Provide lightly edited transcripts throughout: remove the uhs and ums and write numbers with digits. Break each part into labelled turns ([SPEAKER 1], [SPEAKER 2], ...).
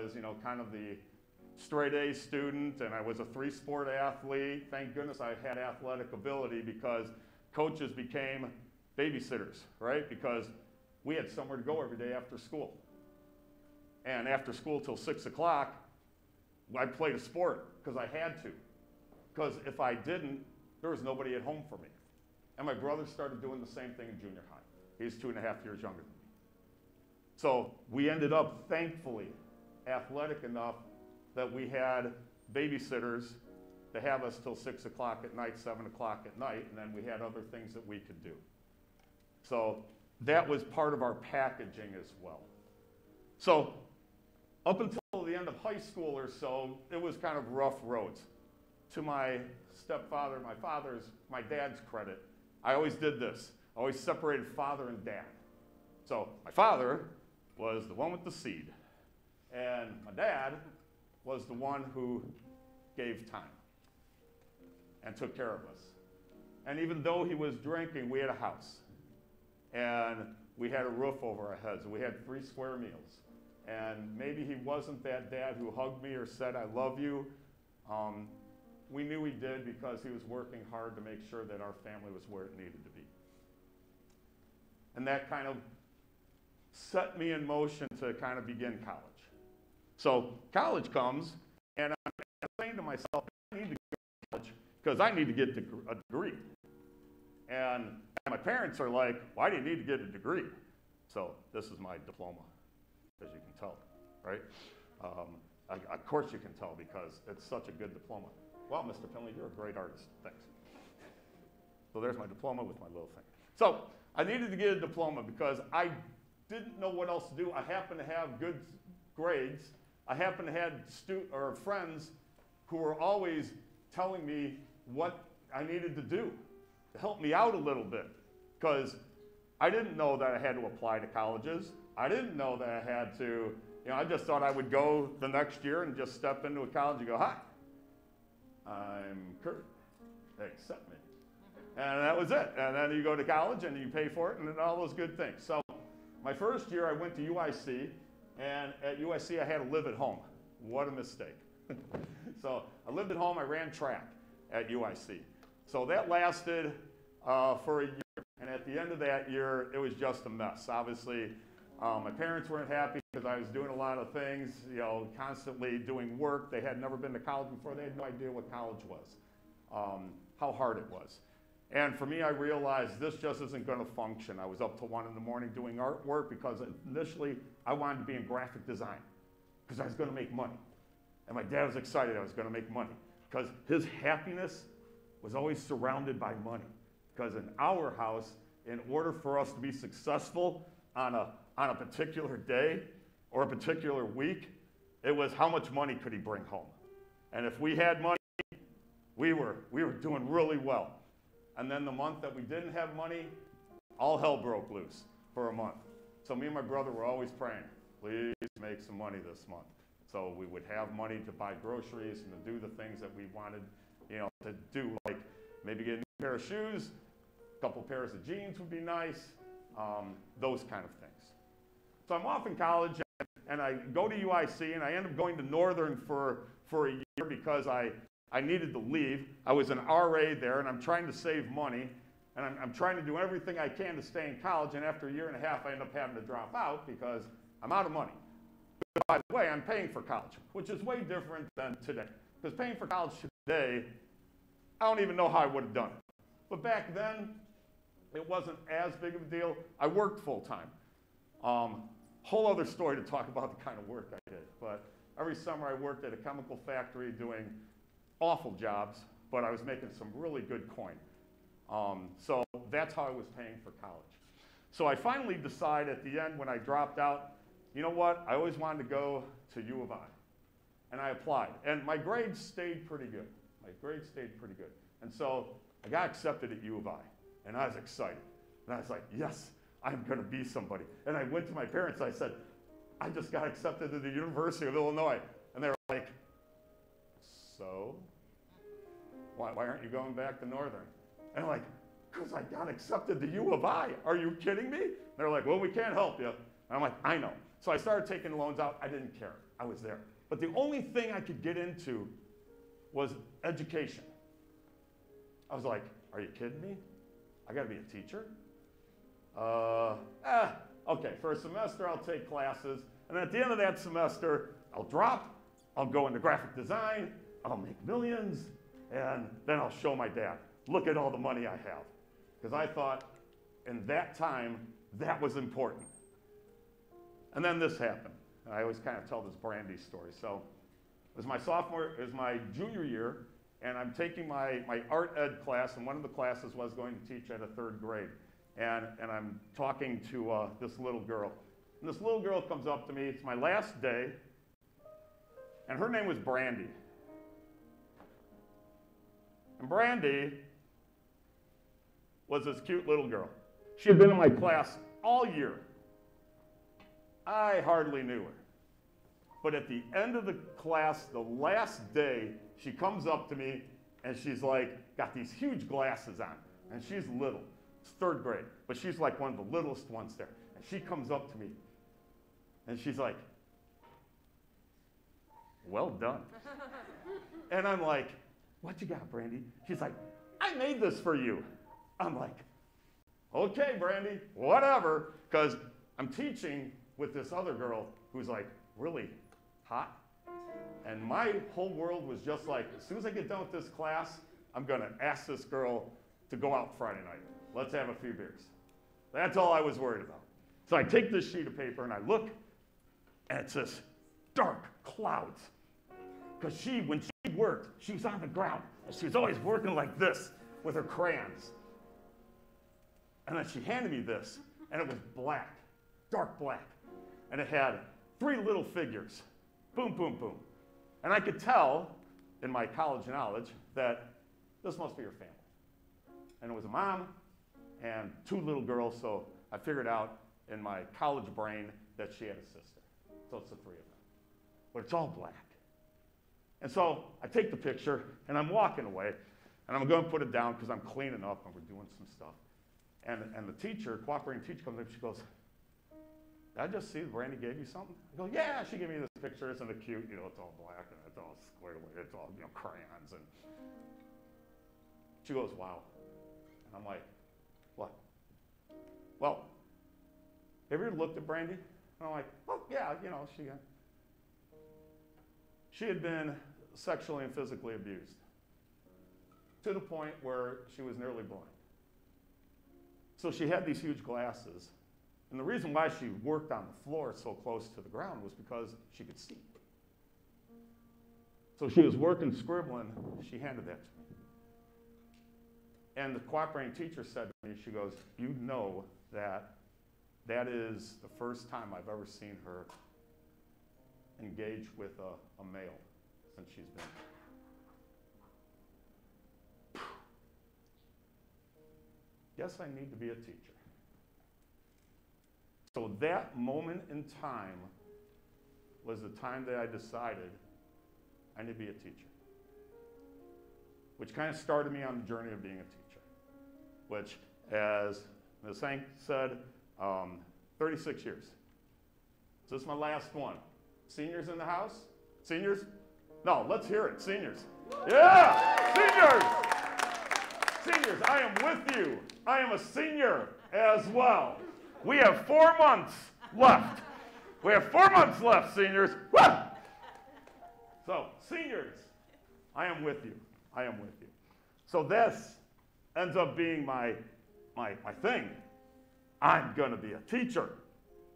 [SPEAKER 1] was, kind of the straight A student, and I was a 3-sport athlete. Thank goodness I had athletic ability because coaches became babysitters, right? Because we had somewhere to go every day after school. And after school till 6 o'clock, I played a sport because I had to. Because if I didn't, there was nobody at home for me. And my brother started doing the same thing in junior high. He's 2.5 years younger than me. So we ended up, thankfully, athletic enough that we had babysitters to have us till 6 o'clock at night, 7 o'clock at night, and then we had other things that we could do. So that was part of our packaging as well. So up until the end of high school or so, it was kind of rough roads. To my stepfather, my dad's credit, I always did this. I always separated father and dad. So my father was the one with the seed, and my dad was the one who gave time and took care of us. And even though he was drinking, we had a house, and we had a roof over our heads, and we had 3 square meals. And maybe he wasn't that dad who hugged me or said, "I love you." We knew he did because he was working hard to make sure that our family was where it needed to be. And that kind of set me in motion to kind of begin college. So college comes, and I'm saying to myself, I need to go to college because I need to get a degree. And my parents are like, "Why do you need to get a degree?" So this is my diploma, as you can tell, right? Of course you can tell because it's such a good diploma. Wow, Mr. Finley, you're a great artist. Thanks. So there's my diploma with my little thing. So I needed to get a diploma because I didn't know what else to do. I happened to have good grades. I happened to have friends who were always telling me what I needed to do to help me out a little bit, because I didn't know that I had to apply to colleges. I didn't know that I had to, I just thought I would go the next year and just step into a college and go, "Hi, I'm Kurt, accept me." And that was it. And then you go to college and you pay for it and all those good things. So my first year I went to UIC, and at UIC I had to live at home. What a mistake. So I lived at home, I ran track at UIC. So that lasted for a year. And at the end of that year, it was just a mess. Obviously, my parents weren't happy because I was doing a lot of things, constantly doing work. They had never been to college before. They had no idea what college was, how hard it was. And for me, I realized this just isn't going to function. I was up till 1 in the morning doing artwork because initially I wanted to be in graphic design because I was going to make money. And my dad was excited I was going to make money because his happiness was always surrounded by money. Because in our house, in order for us to be successful on a particular day or a particular week, it was how much money could he bring home. And if we had money, we were doing really well. And then the month that we didn't have money, all hell broke loose for a month. So me and my brother were always praying, "Please make some money this month." So we would have money to buy groceries and to do the things that we wanted, to do, like maybe get a new pair of shoes, a couple pairs of jeans would be nice, those kind of things. So I'm off in college, and I go to UIC, and I end up going to Northern for a year because I needed to leave. I was an RA there, and I'm trying to save money, and I'm trying to do everything I can to stay in college, and after a year and a half, I end up having to drop out because I'm out of money. But by the way, I'm paying for college, which is way different than today. Because paying for college today, I don't even know how I would have done it. But back then, it wasn't as big of a deal. I worked full-time. Whole other story to talk about the kind of work I did. But every summer, I worked at a chemical factory doing awful jobs, but I was making some really good coin. So that's how I was paying for college. So I finally decided at the end when I dropped out, you know what? I always wanted to go to U of I. And I applied. And my grades stayed pretty good. And so I got accepted at U of I. And I was excited. And I was like, yes, I'm going to be somebody. And I went to my parents. I said, I just got accepted to the University of Illinois. And they were like, so? Why aren't you going back to Northern? And I'm like, because I got accepted to U of I. Are you kidding me? And they're like, well, we can't help you. And I'm like, I know. So I started taking loans out. I didn't care. I was there. But the only thing I could get into was education. I was like, are you kidding me? I got to be a teacher? Okay, for a semester I'll take classes, and at the end of that semester, I'll drop, I'll go into graphic design, I'll make millions, and then I'll show my dad, look at all the money I have. Because I thought, in that time, that was important. And then this happened. I always kind of tell this Brandy story. So it was my junior year, and I'm taking my art ed class, and one of the classes was going to teach at a 3rd grade. And I'm talking to this little girl. And this little girl comes up to me. It's my last day, and her name was Brandy. And Brandy was this cute little girl. She had been in my class all year. I hardly knew her. But at the end of the class, the last day, she comes up to me, and she's like, got these huge glasses on, and she's little. It's 3rd grade, but she's like one of the littlest ones there. And she comes up to me, and she's like, well done. And I'm like, what you got, Brandy? She's like, I made this for you. I'm like, okay, Brandy, whatever, because I'm teaching with this other girl who's like really hot. And my whole world was just like, as soon as I get done with this class, I'm going to ask this girl to go out Friday night. Let's have a few beers. That's all I was worried about. So I take this sheet of paper and I look, and it's this dark clouds. Because when she worked, she was on the ground. And she was always working like this with her crayons. And then she handed me this, and it was black, dark black. And it had 3 little figures. Boom, boom, boom. And I could tell, in my college knowledge, that this must be her family. And it was a mom and 2 little girls, so I figured out in my college brain that she had a sister. So it's the 3 of them. But it's all black. And so I take the picture, and I'm walking away, and I'm going to put it down because I'm cleaning up, and we're doing some stuff. And the teacher, cooperating teacher, comes up, she goes, did I just see Brandy gave you something? I go, yeah, she gave me this picture. Isn't it cute? You know, it's all black, and it's all squarely, it's all, crayons. And she goes, wow. And I'm like, what? Well, have you ever looked at Brandy? And I'm like, oh, yeah, she had been sexually and physically abused to the point where she was nearly blind. So she had these huge glasses. And the reason why she worked on the floor so close to the ground was because she could see. So she was working, scribbling. She handed that to me. And the cooperating teacher said to me, she goes, you know that is the first time I've ever seen her engage with a male since she's been here. Guess I need to be a teacher. So that moment in time was the time that I decided I need to be a teacher, which kind of started me on the journey of being a teacher, which, as Ms. Hank said, 36 years. So this is my last one. Seniors in the house? Seniors? No, let's hear it. Seniors. Yeah! Seniors! Seniors, I am with you. I am a senior as well. We have 4 months left. We have 4 months left, seniors. Woo! So, seniors, I am with you. I am with you. So this ends up being my thing. I'm going to be a teacher.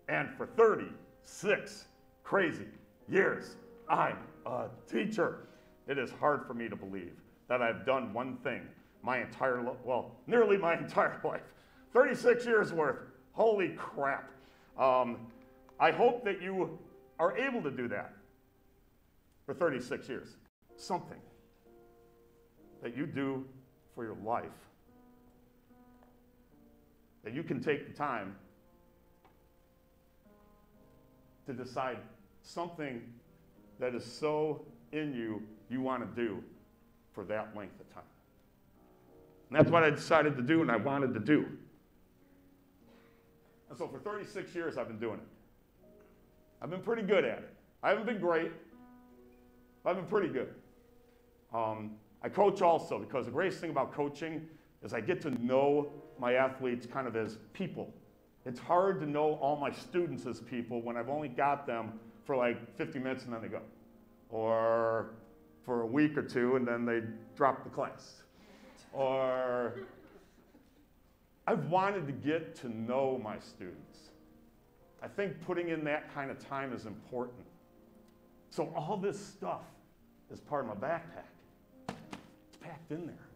[SPEAKER 1] And for 36 crazy years, I'm a teacher. It is hard for me to believe that I've done one thing my entire life, well, nearly my entire life. 36 years worth. Holy crap. I hope that you are able to do that for 36 years. Something that you do for your life. That you can take the time to decide something that is so in you, you want to do for that length of time. And that's what I decided to do and I wanted to do. And so for 36 years, I've been doing it. I've been pretty good at it. I haven't been great, but I've been pretty good. I coach also because the greatest thing about coaching is I get to know my athletes kind of as people. It's hard to know all my students as people when I've only got them for like 50 minutes and then they go. Or for a week or two and then they drop the class. Or I've wanted to get to know my students. I think putting in that kind of time is important. So all this stuff is part of my backpack. It's packed in there.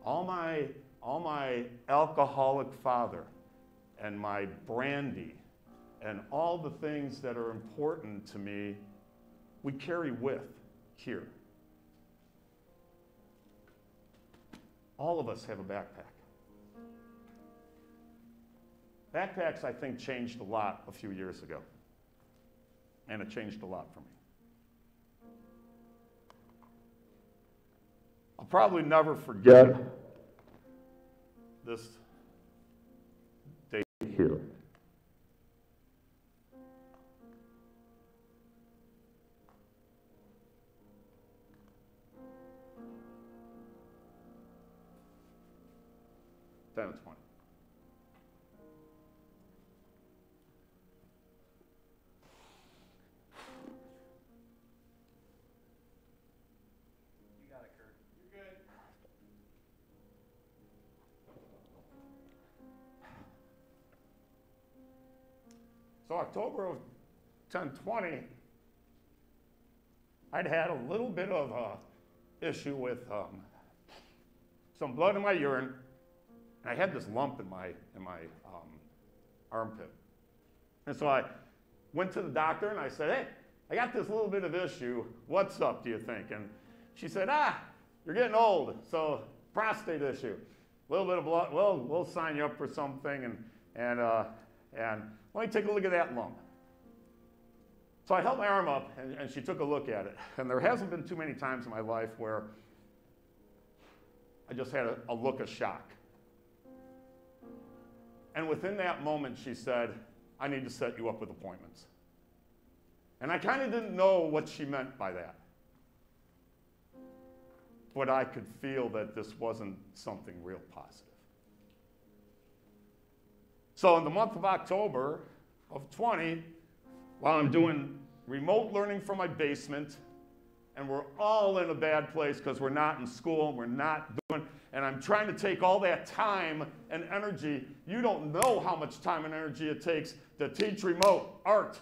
[SPEAKER 1] All my alcoholic father and my brandy and all the things that are important to me, we carry with here. All of us have a backpack. Backpacks, I think, changed a lot a few years ago. And it changed a lot for me. I'll probably never forget this date here. Then it's 20.
[SPEAKER 2] You got it, Kurt. You're good.
[SPEAKER 1] So October of 1020, I'd had a little bit of an issue with some blood in my urine, and I had this lump in my armpit. And so I went to the doctor and I said, hey, I got this little bit of issue. What's up, do you think? And she said, you're getting old, so prostate issue. A little bit of blood, we'll sign you up for something, and let me take a look at that lump. So I held my arm up, and she took a look at it. And there hasn't been too many times in my life where I just had a look of shock. And within that moment, she said, I need to set you up with appointments. And I kind of didn't know what she meant by that. But I could feel that this wasn't something real positive. So in the month of October of 20, while I'm doing remote learning from my basement, and we're all in a bad place because we're not in school, and we're not doing, and I'm trying to take all that time and energy. You don't know how much time and energy it takes to teach remote art.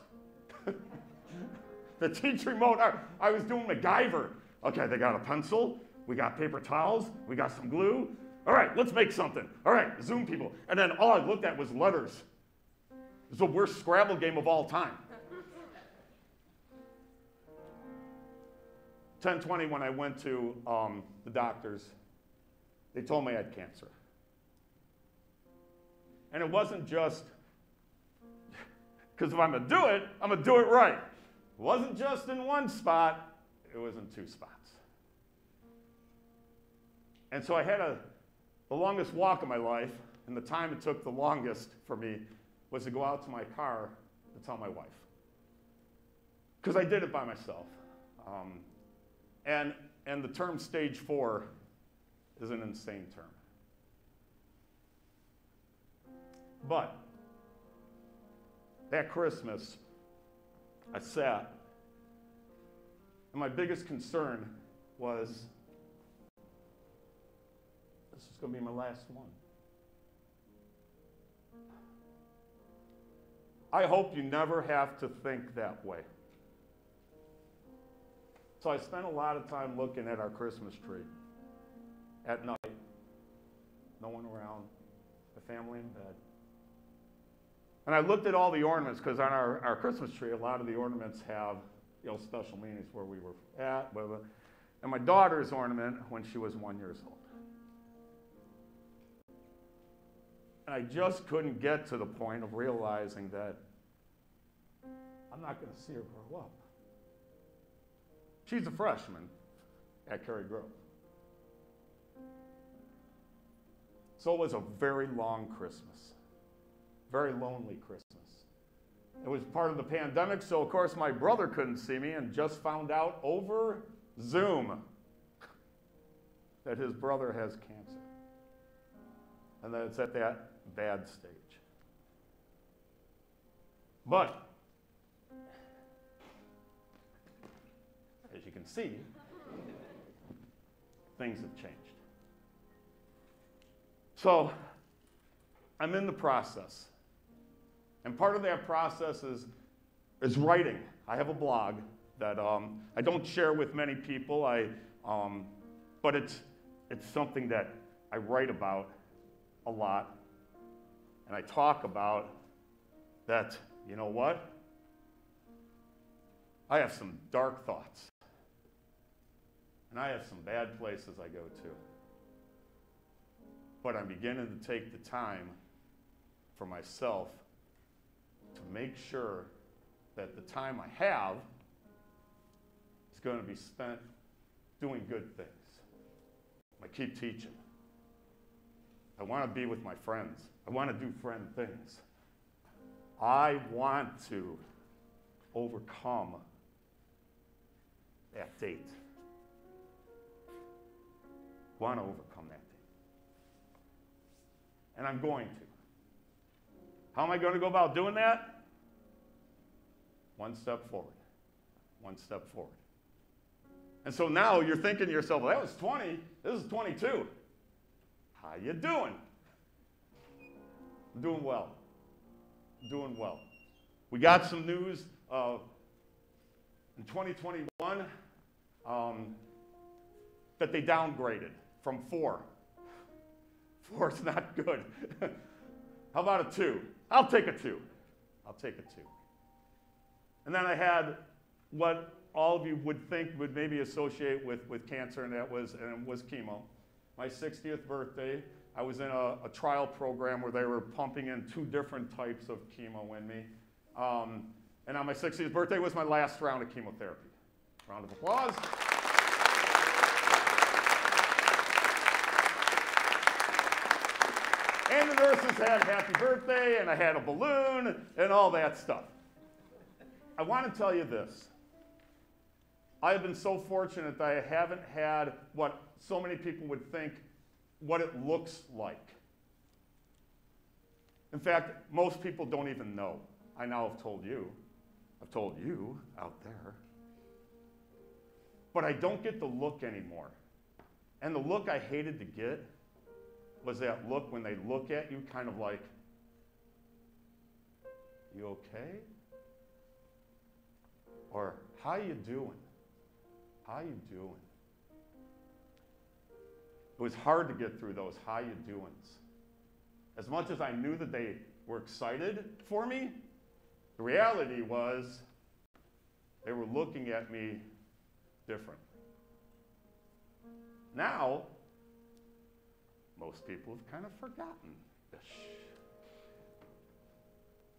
[SPEAKER 1] To teach remote art. I was doing MacGyver. Okay, they got a pencil, we got paper towels, we got some glue. All right, let's make something. All right, Zoom people. And then all I looked at was letters. It's the worst Scrabble game of all time. 10/20, when I went to the doctors, they told me I had cancer. And it wasn't just, because if I'm going to do it, I'm going to do it right. It wasn't just in one spot, it was in 2 spots. And so I had the longest walk of my life, and the time it took the longest for me was to go out to my car to tell my wife. Because I did it by myself. And the term stage 4 is an insane term. But that Christmas, I sat, and my biggest concern was, this is going to be my last one. I hope you never have to think that way. So I spent a lot of time looking at our Christmas tree at night. No one around, the family in bed. And I looked at all the ornaments, because on our Christmas tree, a lot of the ornaments have special meanings where we were at. Blah, blah. And my daughter's ornament when she was 1 year old. And I just couldn't get to the point of realizing that I'm not going to see her grow up. She's a freshman at Cary Grove. So it was a very long Christmas, very lonely Christmas. It was part of the pandemic, so of course my brother couldn't see me, and just found out over Zoom that his brother has cancer. And that it's at that bad stage. But, as you can see, things have changed. So, I'm in the process. And part of that process is writing. I have a blog that I don't share with many people, but it's something that I write about a lot. And I talk about that, you know what? I have some dark thoughts. And I have some bad places I go to. But I'm beginning to take the time for myself to make sure that the time I have is going to be spent doing good things. I keep teaching. I want to be with my friends. I want to do friend things. I want to overcome that date. I want to overcome that date. And I'm going to. How am I going to go about doing that? One step forward. One step forward. And so now you're thinking to yourself, well, that was 20. This is 22. How you doing? I'm doing well. I'm doing well. We got some news in 2021 that they downgraded from 4. 4 is not good. How about a 2? I'll take a 2. I'll take a 2. And then I had what all of you would think would maybe associate with cancer, and that was chemo. My 60th birthday, I was in a trial program where they were pumping in 2 different types of chemo in me. And on my 60th birthday was my last round of chemotherapy. Round of applause. And the nurses had happy birthday, and I had a balloon, and all that stuff. I want to tell you this. I have been so fortunate that I haven't had what so many people would think what it looks like. In fact, most people don't even know. I now have told you. I've told you out there. But I don't get the look anymore. And the look I hated to get was that look when they look at you kind of like, you okay? Or, how you doing? How you doing? It was hard to get through those how you doings. As much as I knew that they were excited for me, the reality was they were looking at me differently. Now, most people have kind of forgotten this.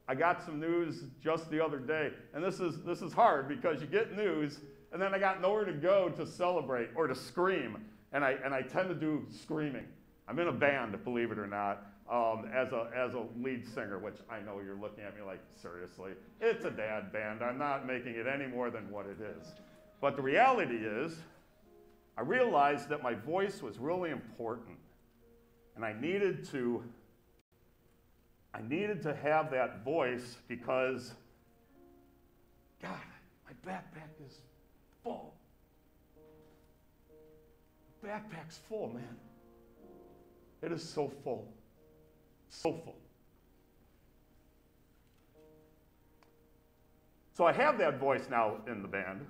[SPEAKER 1] I got some news just the other day, and this is hard because you get news, and then I got nowhere to go to celebrate or to scream, and I tend to do screaming. I'm in a band, believe it or not, as a lead singer, which I know you're looking at me like, seriously, it's a dad band. I'm not making it any more than what it is. But the reality is, I realized that my voice was really important, and I needed to have that voice because, God, my backpack is full. The backpack's full, man. It is so full. So full. So I have that voice now in the band,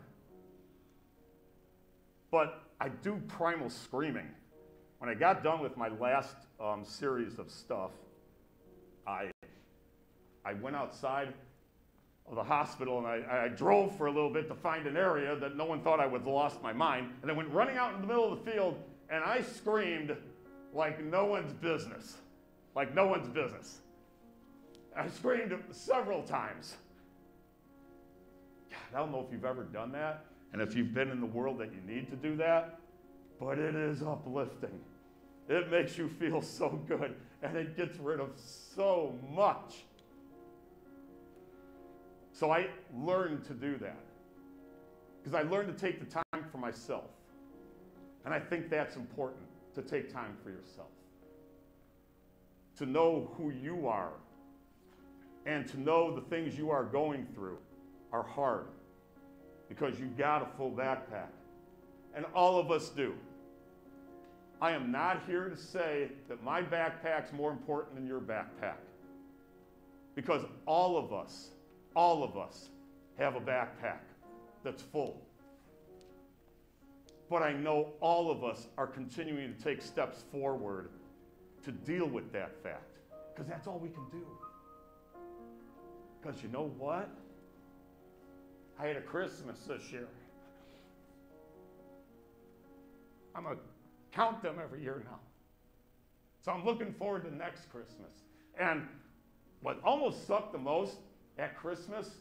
[SPEAKER 1] but I do primal screaming. When I got done with my last series of stuff, I went outside of the hospital and I drove for a little bit to find an area that no one thought I would lost my mind, and I went running out in the middle of the field and I screamed like no one's business. Like no one's business. I screamed several times. God, I don't know if you've ever done that, and if you've been in the world that you need to do that, but it is uplifting. It makes you feel so good, and it gets rid of so much. So I learned to do that because I learned to take the time for myself. And I think that's important, to take time for yourself. To know who you are and to know the things you are going through are hard because you got a full backpack. And all of us do. I am not here to say that my backpack's more important than your backpack. Because all of us have a backpack that's full. But I know all of us are continuing to take steps forward to deal with that fact. Because that's all we can do. Because you know what? I had a Christmas this year. I'm going to count them every year now. So I'm looking forward to next Christmas. And what almost sucked the most at Christmas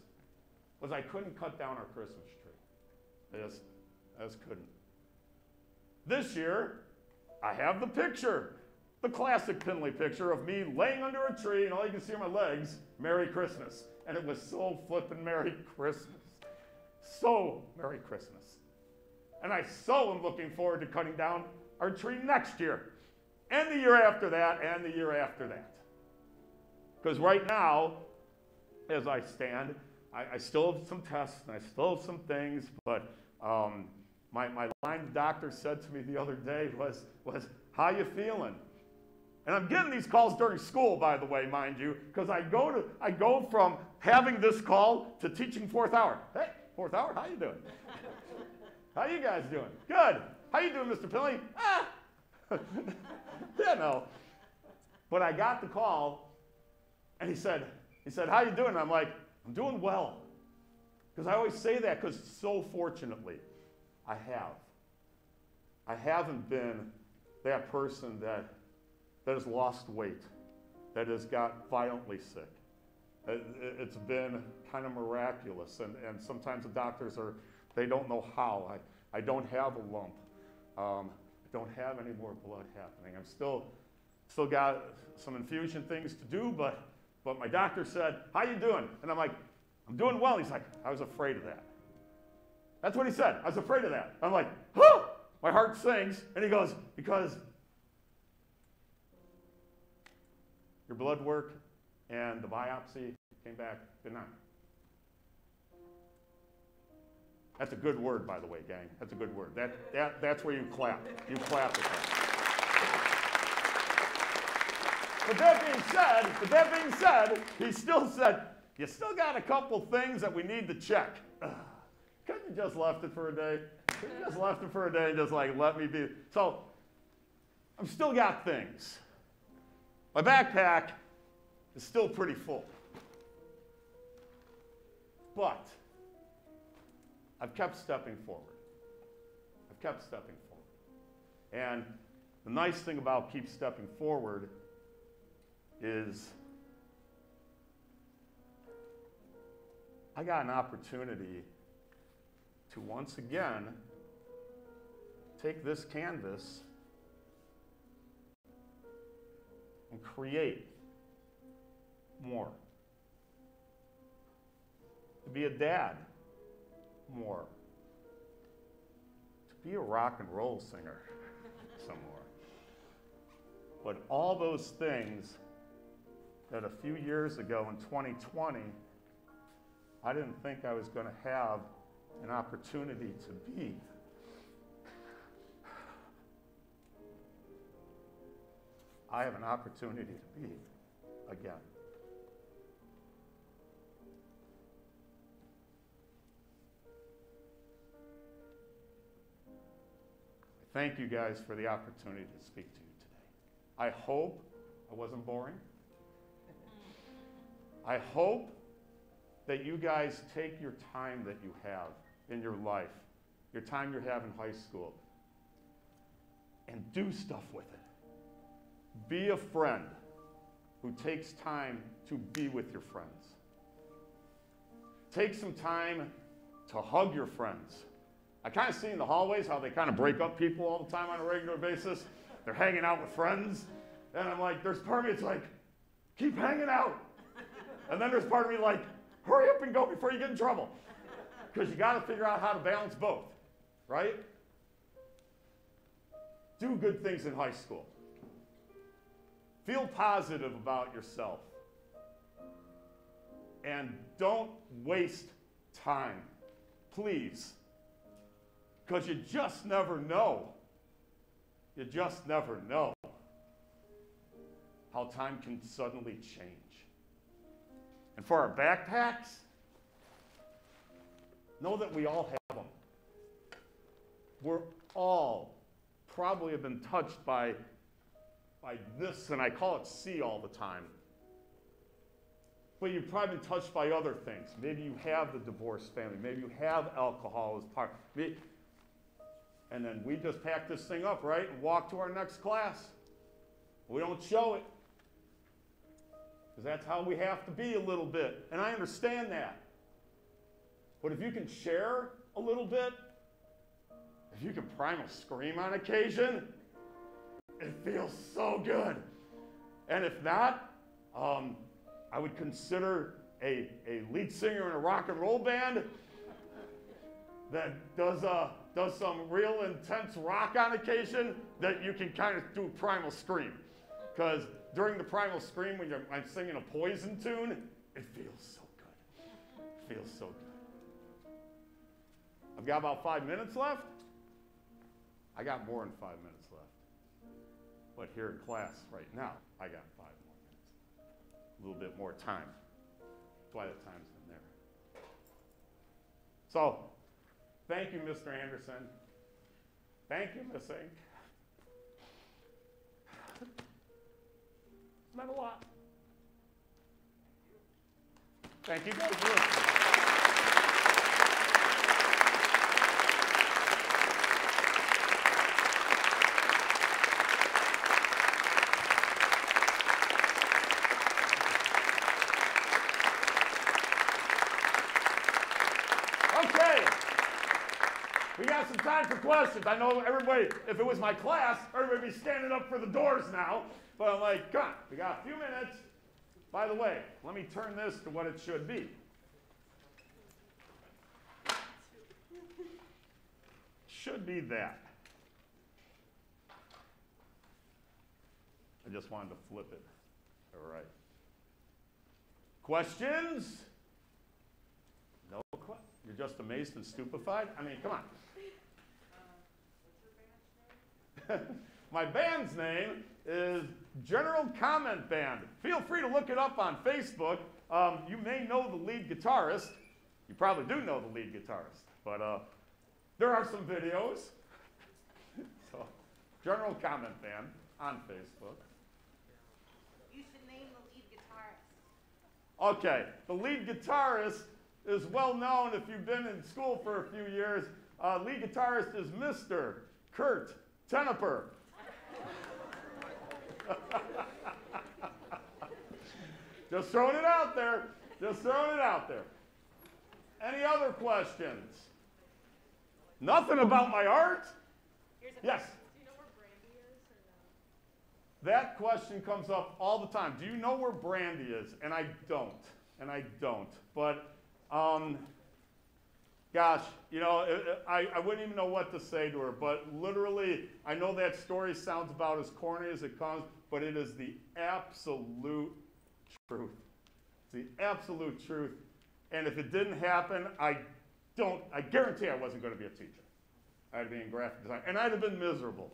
[SPEAKER 1] was I couldn't cut down our Christmas tree. I just couldn't. This year, I have the picture, the classic Pinley picture of me laying under a tree and all you can see are my legs, Merry Christmas. And it was so flippin' Merry Christmas. So Merry Christmas. And I so am looking forward to cutting down our tree next year, and the year after that, and the year after that. Because right now, as I stand, I still have some tests, and I still have some things, but my line doctor said to me the other day was, how you feeling? And I'm getting these calls during school, by the way, mind you, because I go from having this call to teaching fourth hour. Hey, fourth hour, how you doing? How you guys doing? Good. How you doing, Mr. Pinley? You know. But I got the call, and he said, how you doing? And I'm like, I'm doing well. Because I always say that because so fortunately, I have. I haven't been that person that has lost weight, that has got violently sick. It's been kind of miraculous, and sometimes the doctors they don't know how. I don't have a lump. I don't have any more blood happening. I'm still got some infusion things to do, but my doctor said, how you doing? And I'm like, I'm doing well. He's like, I was afraid of that. That's what he said. I was afraid of that. I'm like, huh! My heart sinks. And he goes, because your blood work and the biopsy came back benign. That's a good word, by the way, gang. That's a good word. That's where you clap. You clap at that. But that being said, he still said, you still got a couple things that we need to check. Couldn't you just left it for a day? Couldn't you just left it for a day and just like let me be? So I've still got things. My backpack is still pretty full. But I've kept stepping forward. I've kept stepping forward. And the nice thing about keep stepping forward is I got an opportunity to once again take this canvas and create more. To be a dad more. To be a rock and roll singer some more. But all those things that a few years ago in 2020, I didn't think I was going to have an opportunity to be. I have an opportunity to be again. Thank you guys for the opportunity to speak to you today. I hope I wasn't boring. I hope that you guys take your time that you have in your life, your time you have in high school, and do stuff with it. Be a friend who takes time to be with your friends. Take some time to hug your friends. I kind of see in the hallways how they kind of break up people all the time on a regular basis. They're hanging out with friends. And I'm like, there's part of me that's like, keep hanging out. And then there's part of me like, Hurry up and go before you get in trouble. Because you got to figure out how to balance both, right? Do good things in high school. Feel positive about yourself. And don't waste time, please. Because you just never know. You just never know how time can suddenly change. And for our backpacks, know that we all have them. We're all probably have been touched by this, and I call it C all the time. But you've probably been touched by other things. Maybe you have the divorced family. Maybe you have alcohol as part. And then we just pack this thing up, right, and walk to our next class. We don't show it. Because that's how we have to be a little bit. And I understand that. But if you can share a little bit, if you can primal scream on occasion, it feels so good. And if not, I would consider a lead singer in a rock and roll band that does some real intense rock on occasion that you can kind of do primal scream. Because during the primal scream, when I'm singing a Poison tune, it feels so good. It feels so good. I've got about 5 minutes left. I got more than 5 minutes left. But here in class right now, I got 5 more minutes. A little bit more time. That's why the time's in there. So, thank you, Mr. Anderson. Thank you, Miss Ink. It's meant a lot. Thank you guys for listening. Okay. We got some time for questions. I know everybody, if it was my class, everybody would be standing up for the doors now. But I'm like, come on, we got a few minutes. By the way, let me turn this to what it should be. Should be that. I just wanted to flip it. All right. Questions? No questions? You're just amazed and stupefied? I mean, come on.
[SPEAKER 2] What's your band's name?
[SPEAKER 1] My band's name is General Comment Band. Feel free to look it up on Facebook. You may know the lead guitarist. You probably do know the lead guitarist. But there are some videos. So, General Comment Band on Facebook.
[SPEAKER 2] You should name the lead guitarist.
[SPEAKER 1] Okay, the lead guitarist is well known if you've been in school for a few years. Lead guitarist is Mr. Kurt Tenneper. Just throwing it out there. Just throwing it out there. Any other questions? Nothing about my art? Yes?
[SPEAKER 2] Do you know where Brandy is or no?
[SPEAKER 1] That question comes up all the time. Do you know where Brandy is? And I don't. And I don't. But, gosh, you know, I wouldn't even know what to say to her. But literally, I know that story sounds about as corny as it comes, but it is the absolute truth. It's the absolute truth. And if it didn't happen, I guarantee I wasn't going to be a teacher. I'd be in graphic design. And I'd have been miserable.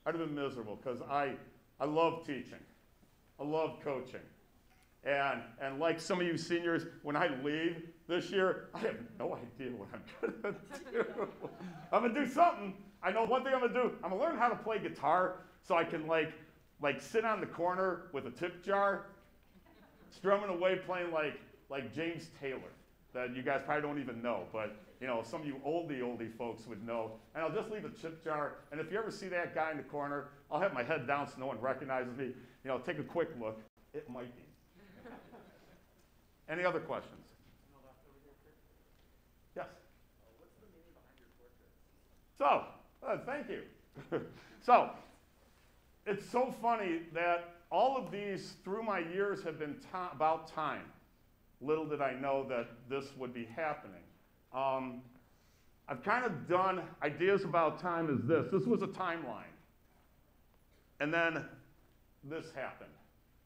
[SPEAKER 1] I'd have been miserable because I love teaching. I love coaching. And like some of you seniors, when I leave this year, I have no idea what I'm going to do. I'm going to do something. I know one thing I'm going to do. I'm going to learn how to play guitar so I can like sit on the corner with a tip jar, strumming away playing like James Taylor, that you guys probably don't even know, but you know, some of you oldie folks would know. And I'll just leave a tip jar, and if you ever see that guy in the corner, I'll have my head down so no one recognizes me. You know, take a quick look. It might be. Any other questions? Yes?
[SPEAKER 3] What's the meaning behind your portraits?
[SPEAKER 1] So, thank you. So, it's so funny that all of these, through my years, have been about time. little did I know that this would be happening. I've kind of done ideas about time as this. This was a timeline. And then this happened.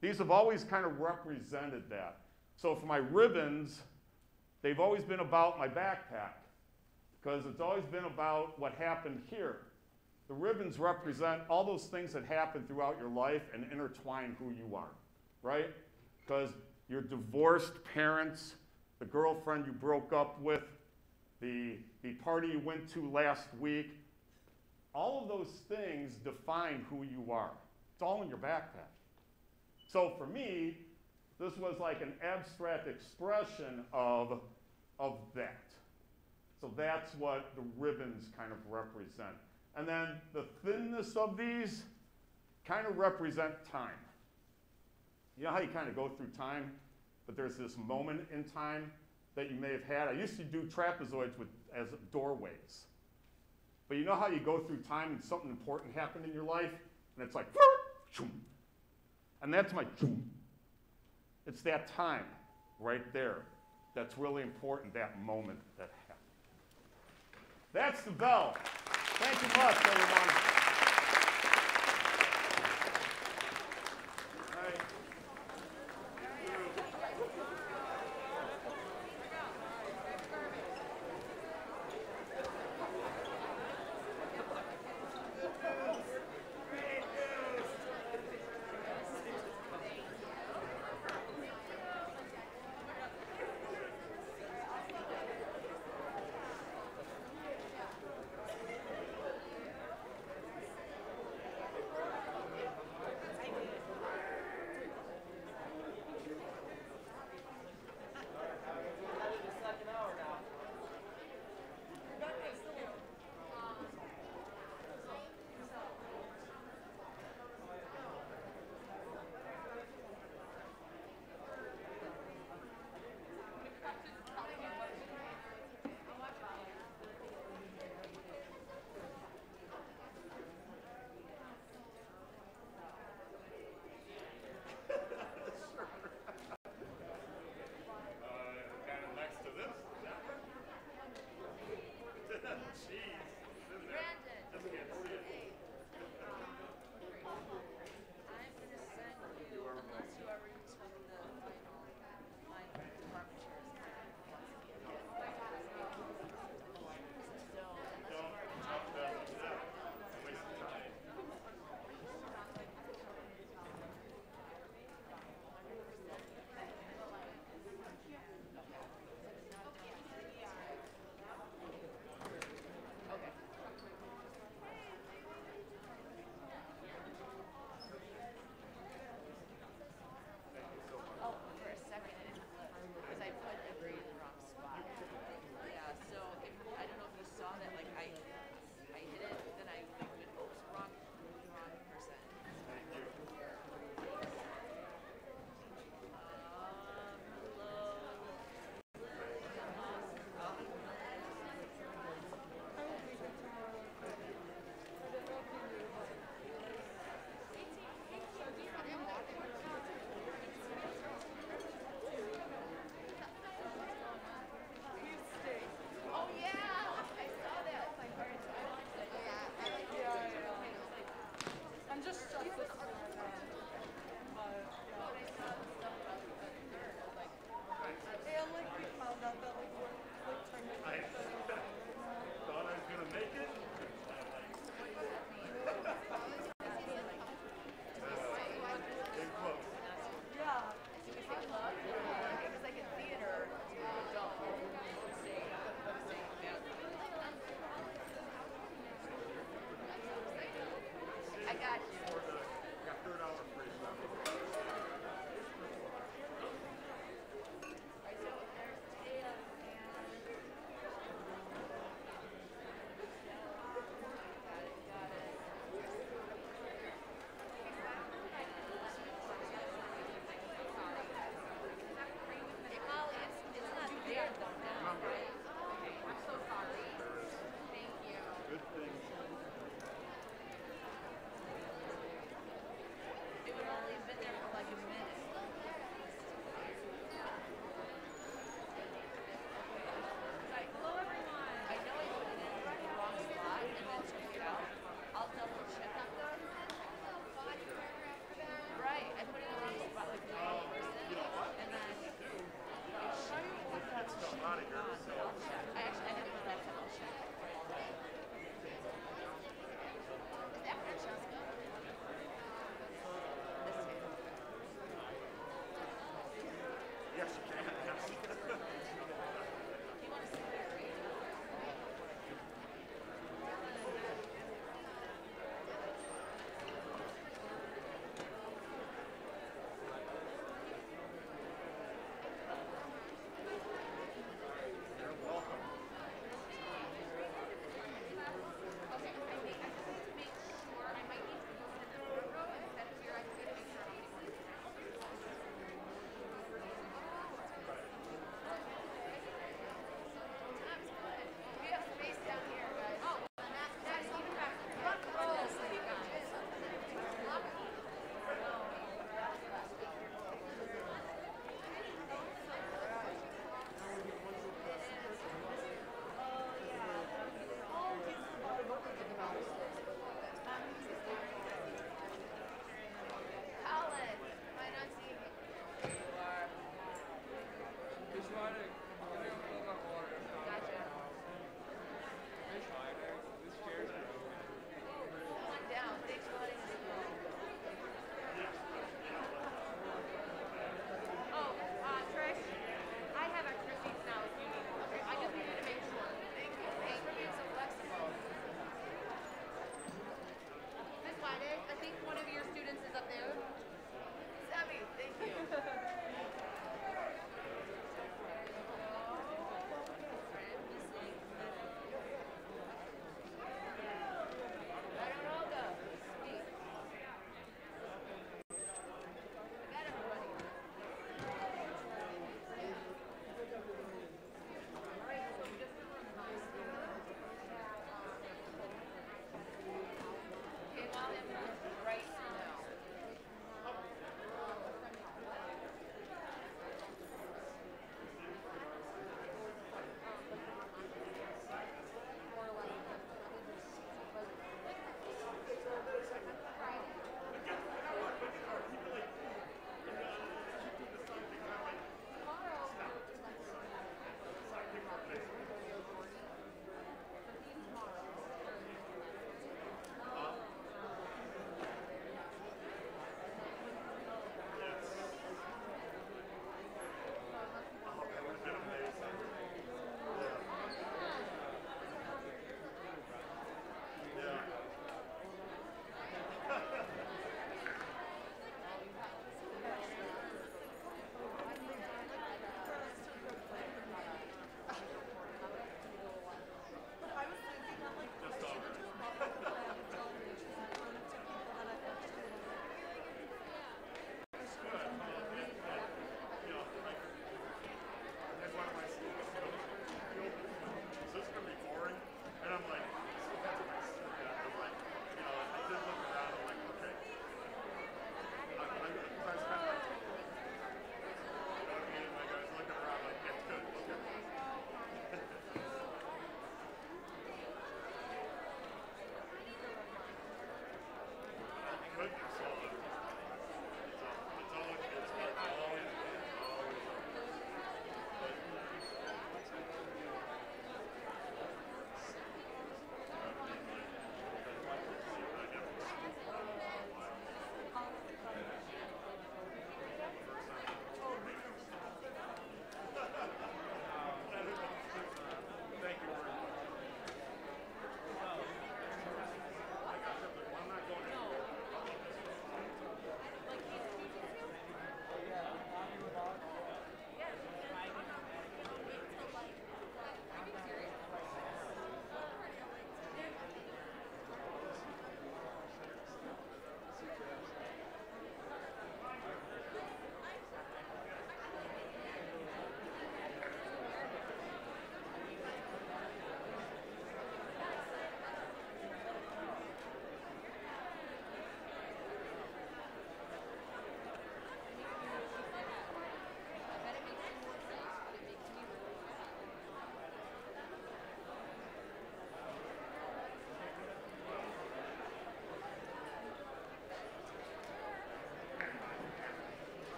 [SPEAKER 1] These have always kind of represented that. So for my ribbons, they've always been about my backpack, because it's always been about what happened here. The ribbons represent all those things that happen throughout your life and intertwine who you are, right? Because your divorced parents, the girlfriend you broke up with, the party you went to last week, all of those things define who you are. It's all in your backpack. So for me, this was like an abstract expression of that. So that's what the ribbons kind of represent. And then the thinness of these kind of represent time. You know how you kind of go through time, but there's this moment in time that you may have had? I used to do trapezoids as doorways. But you know how you go through time and something important happened in your life, and it's like, and that's my, it's that time right there that's really important, that moment that happened. That's the bell. Thank you much, everyone. All right.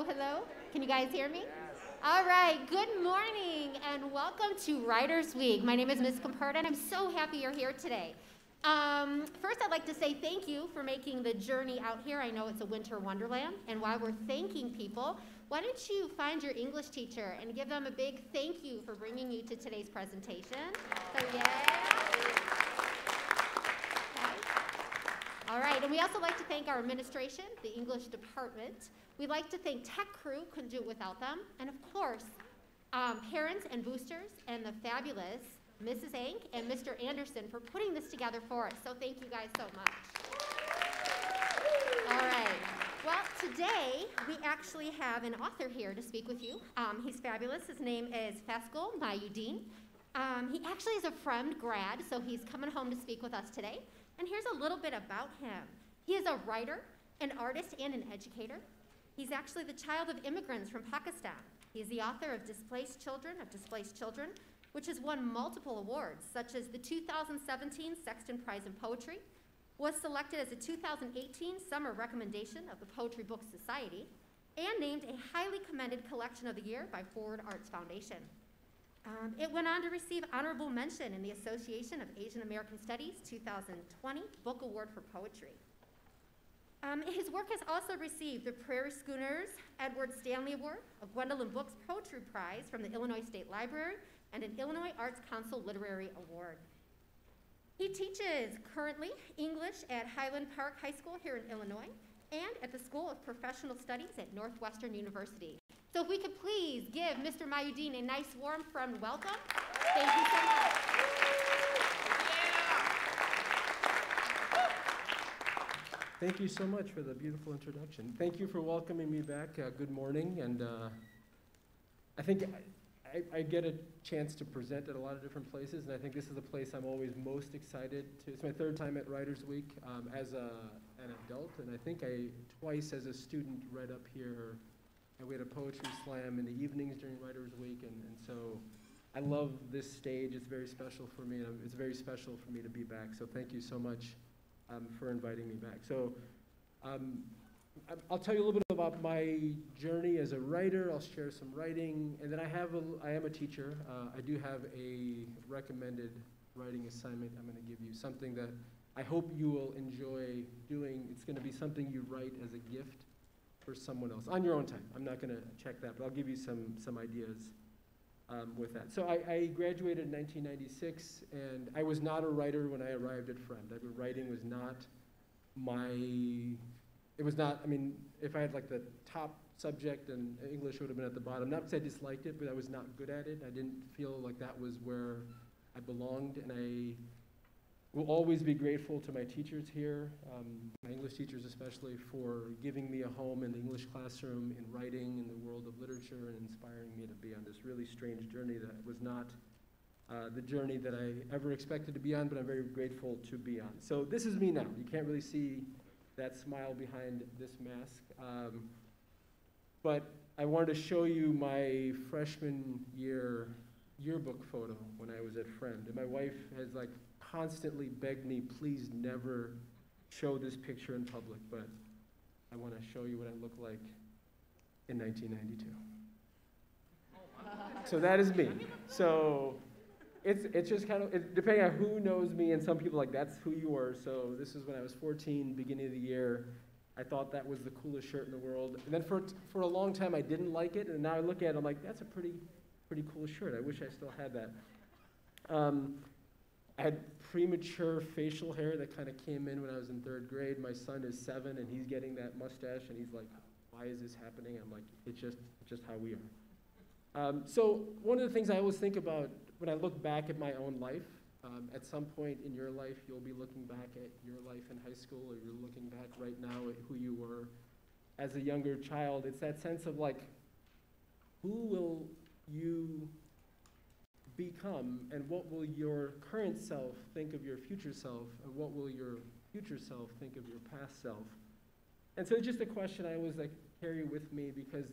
[SPEAKER 4] Hello, hello. Can you guys hear me? Yes. All right, good morning and welcome to Writers Week. My name is Ms. Comperta and I'm so happy you're here today. First, I'd like to say thank you for making the journey out here. I know it's a winter wonderland, and while we're thanking people, why don't you find your English teacher and give them a big thank you for bringing you to today's presentation. So, yay. All right, and we also like to thank our administration, the English department. We'd like to thank tech crew, couldn't do it without them. And of course, parents and boosters and the fabulous Mrs. Ank and Mr. Anderson for putting this together for us. So thank you guys so much. All right, well, today we actually have an author here to speak with you. He's fabulous. His name is Feskel Mayudeen. He actually is a Fremd grad, so he's coming home to speak with us today. And here's a little bit about him. He is a writer, an artist, and an educator. He's actually the child of immigrants from Pakistan. He is the author of Displaced Children, which has won multiple awards, such as the 2017 Sexton Prize in Poetry, was selected as a 2018 Summer Recommendation of the Poetry Book Society, and named a highly commended Collection of the Year by Forward Arts Foundation. It went on to receive honorable mention in the Association of Asian American Studies 2020 Book Award for Poetry. His work has also received the Prairie Schooners Edward Stanley Award, a Gwendolyn Books Poetry Prize from the Illinois State Library, and an Illinois Arts Council Literary Award. He teaches currently English at Highland Park High School here in Illinois and at the School of Professional Studies at Northwestern University. So if we could please give Mr. Mayudeen a nice warm Fremd welcome. Thank you so much.
[SPEAKER 5] Thank you so much for the beautiful introduction. Thank you for welcoming me back. Good morning. And I think I get a chance to present at a lot of different places, and I think this is the place I'm always most excited to. It's my third time at Writers Week as an adult, and I think I twice as a student read up here, and we had a poetry slam in the evenings during Writers Week, and so I love this stage. It's very special for me, and it's very special for me to be back, so thank you so much for inviting me back. So I'll tell you a little bit about my journey as a writer. I'll share some writing, and then I am a teacher. I do have a recommended writing assignment I'm going to give you, something that I hope you will enjoy doing. It's going to be something you write as a gift for someone else on your own time. I'm not going to check that, but I'll give you some ideas with that. So I graduated in 1996, and I was not a writer when I arrived at Fremd. Writing was not I mean, if I had like the top subject and English would have been at the bottom. Not because I disliked it, but I was not good at it. I didn't feel like that was where I belonged, and I will always be grateful to my teachers here, my English teachers especially, for giving me a home in the English classroom, in writing, in the world of literature, and inspiring me to be on this really strange journey that was not the journey that I ever expected to be on, but I'm very grateful to be on. So this is me now. You can't really see that smile behind this mask. But I wanted to show you my freshman year yearbook photo when I was at Fremd. And my wife has like constantly begged me, please never show this picture in public, but I want to show you what I look like in 1992. So that is me. So it's just kind of, depending on who knows me, and some people like, that's who you are. So this is when I was 14, beginning of the year. I thought that was the coolest shirt in the world. And then for a long time, I didn't like it. And now I look at it, I'm like, that's a pretty cool shirt. I wish I still had that. I had premature facial hair that kind of came in when I was in 3rd grade. My son is 7, and he's getting that mustache, and he's like, why is this happening? I'm like, it's just how we are. So one of the things I always think about when I look back at my own life, at some point in your life, you'll be looking back at your life in high school, or you're looking back right now at who you were as a younger child. It's that sense of like, who will you become, and what will your current self think of your future self, and what will your future self think of your past self? And so it's just a question I always like carry with me, because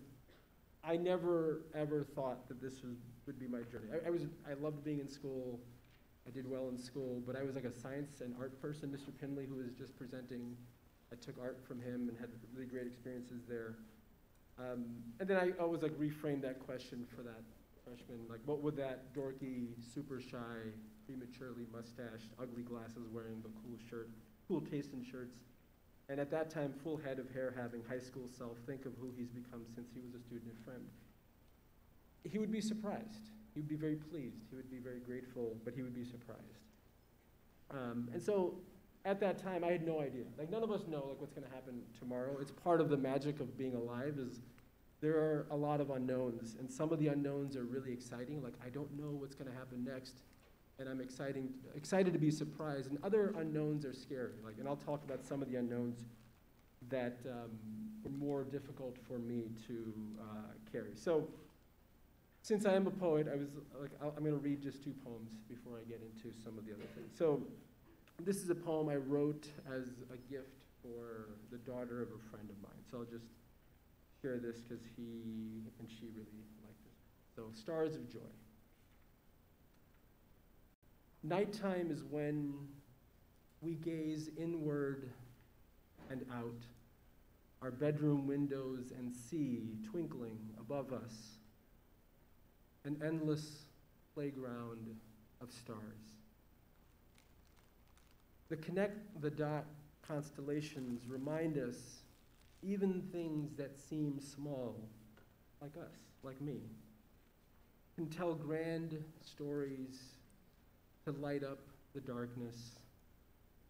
[SPEAKER 5] I never ever thought that this would be my journey. I loved being in school. I did well in school, but I was like a science and art person. Mr. Pinley, who was just presenting, I took art from him and had really great experiences there. And then I always like reframe that question for that freshman, like what would that dorky, super shy, prematurely mustached, ugly glasses wearing, but cool taste in shirts, and at that time full head of hair having high school self think of who he's become since he was a student at Fremd. He would be surprised. He would be very pleased. He would be very grateful, but he would be surprised. And so at that time, I had no idea. Like none of us know like what's going to happen tomorrow. It's part of the magic of being alive is there are a lot of unknowns, and some of the unknowns are really exciting. Like I don't know what's going to happen next, and I'm excited to be surprised. And other unknowns are scary. Like, and I'll talk about some of the unknowns that were more difficult for me to carry. So, since I am a poet, I'm going to read just 2 poems before I get into some of the other things. So, this is a poem I wrote as a gift for the daughter of a friend of mine. So I'll just share this because he and she really liked it. So, Stars of Joy. Nighttime is when we gaze inward and out, our bedroom windows and see twinkling above us, an endless playground of stars. The connect the dot constellations remind us even things that seem small, like us, like me, can tell grand stories to light up the darkness,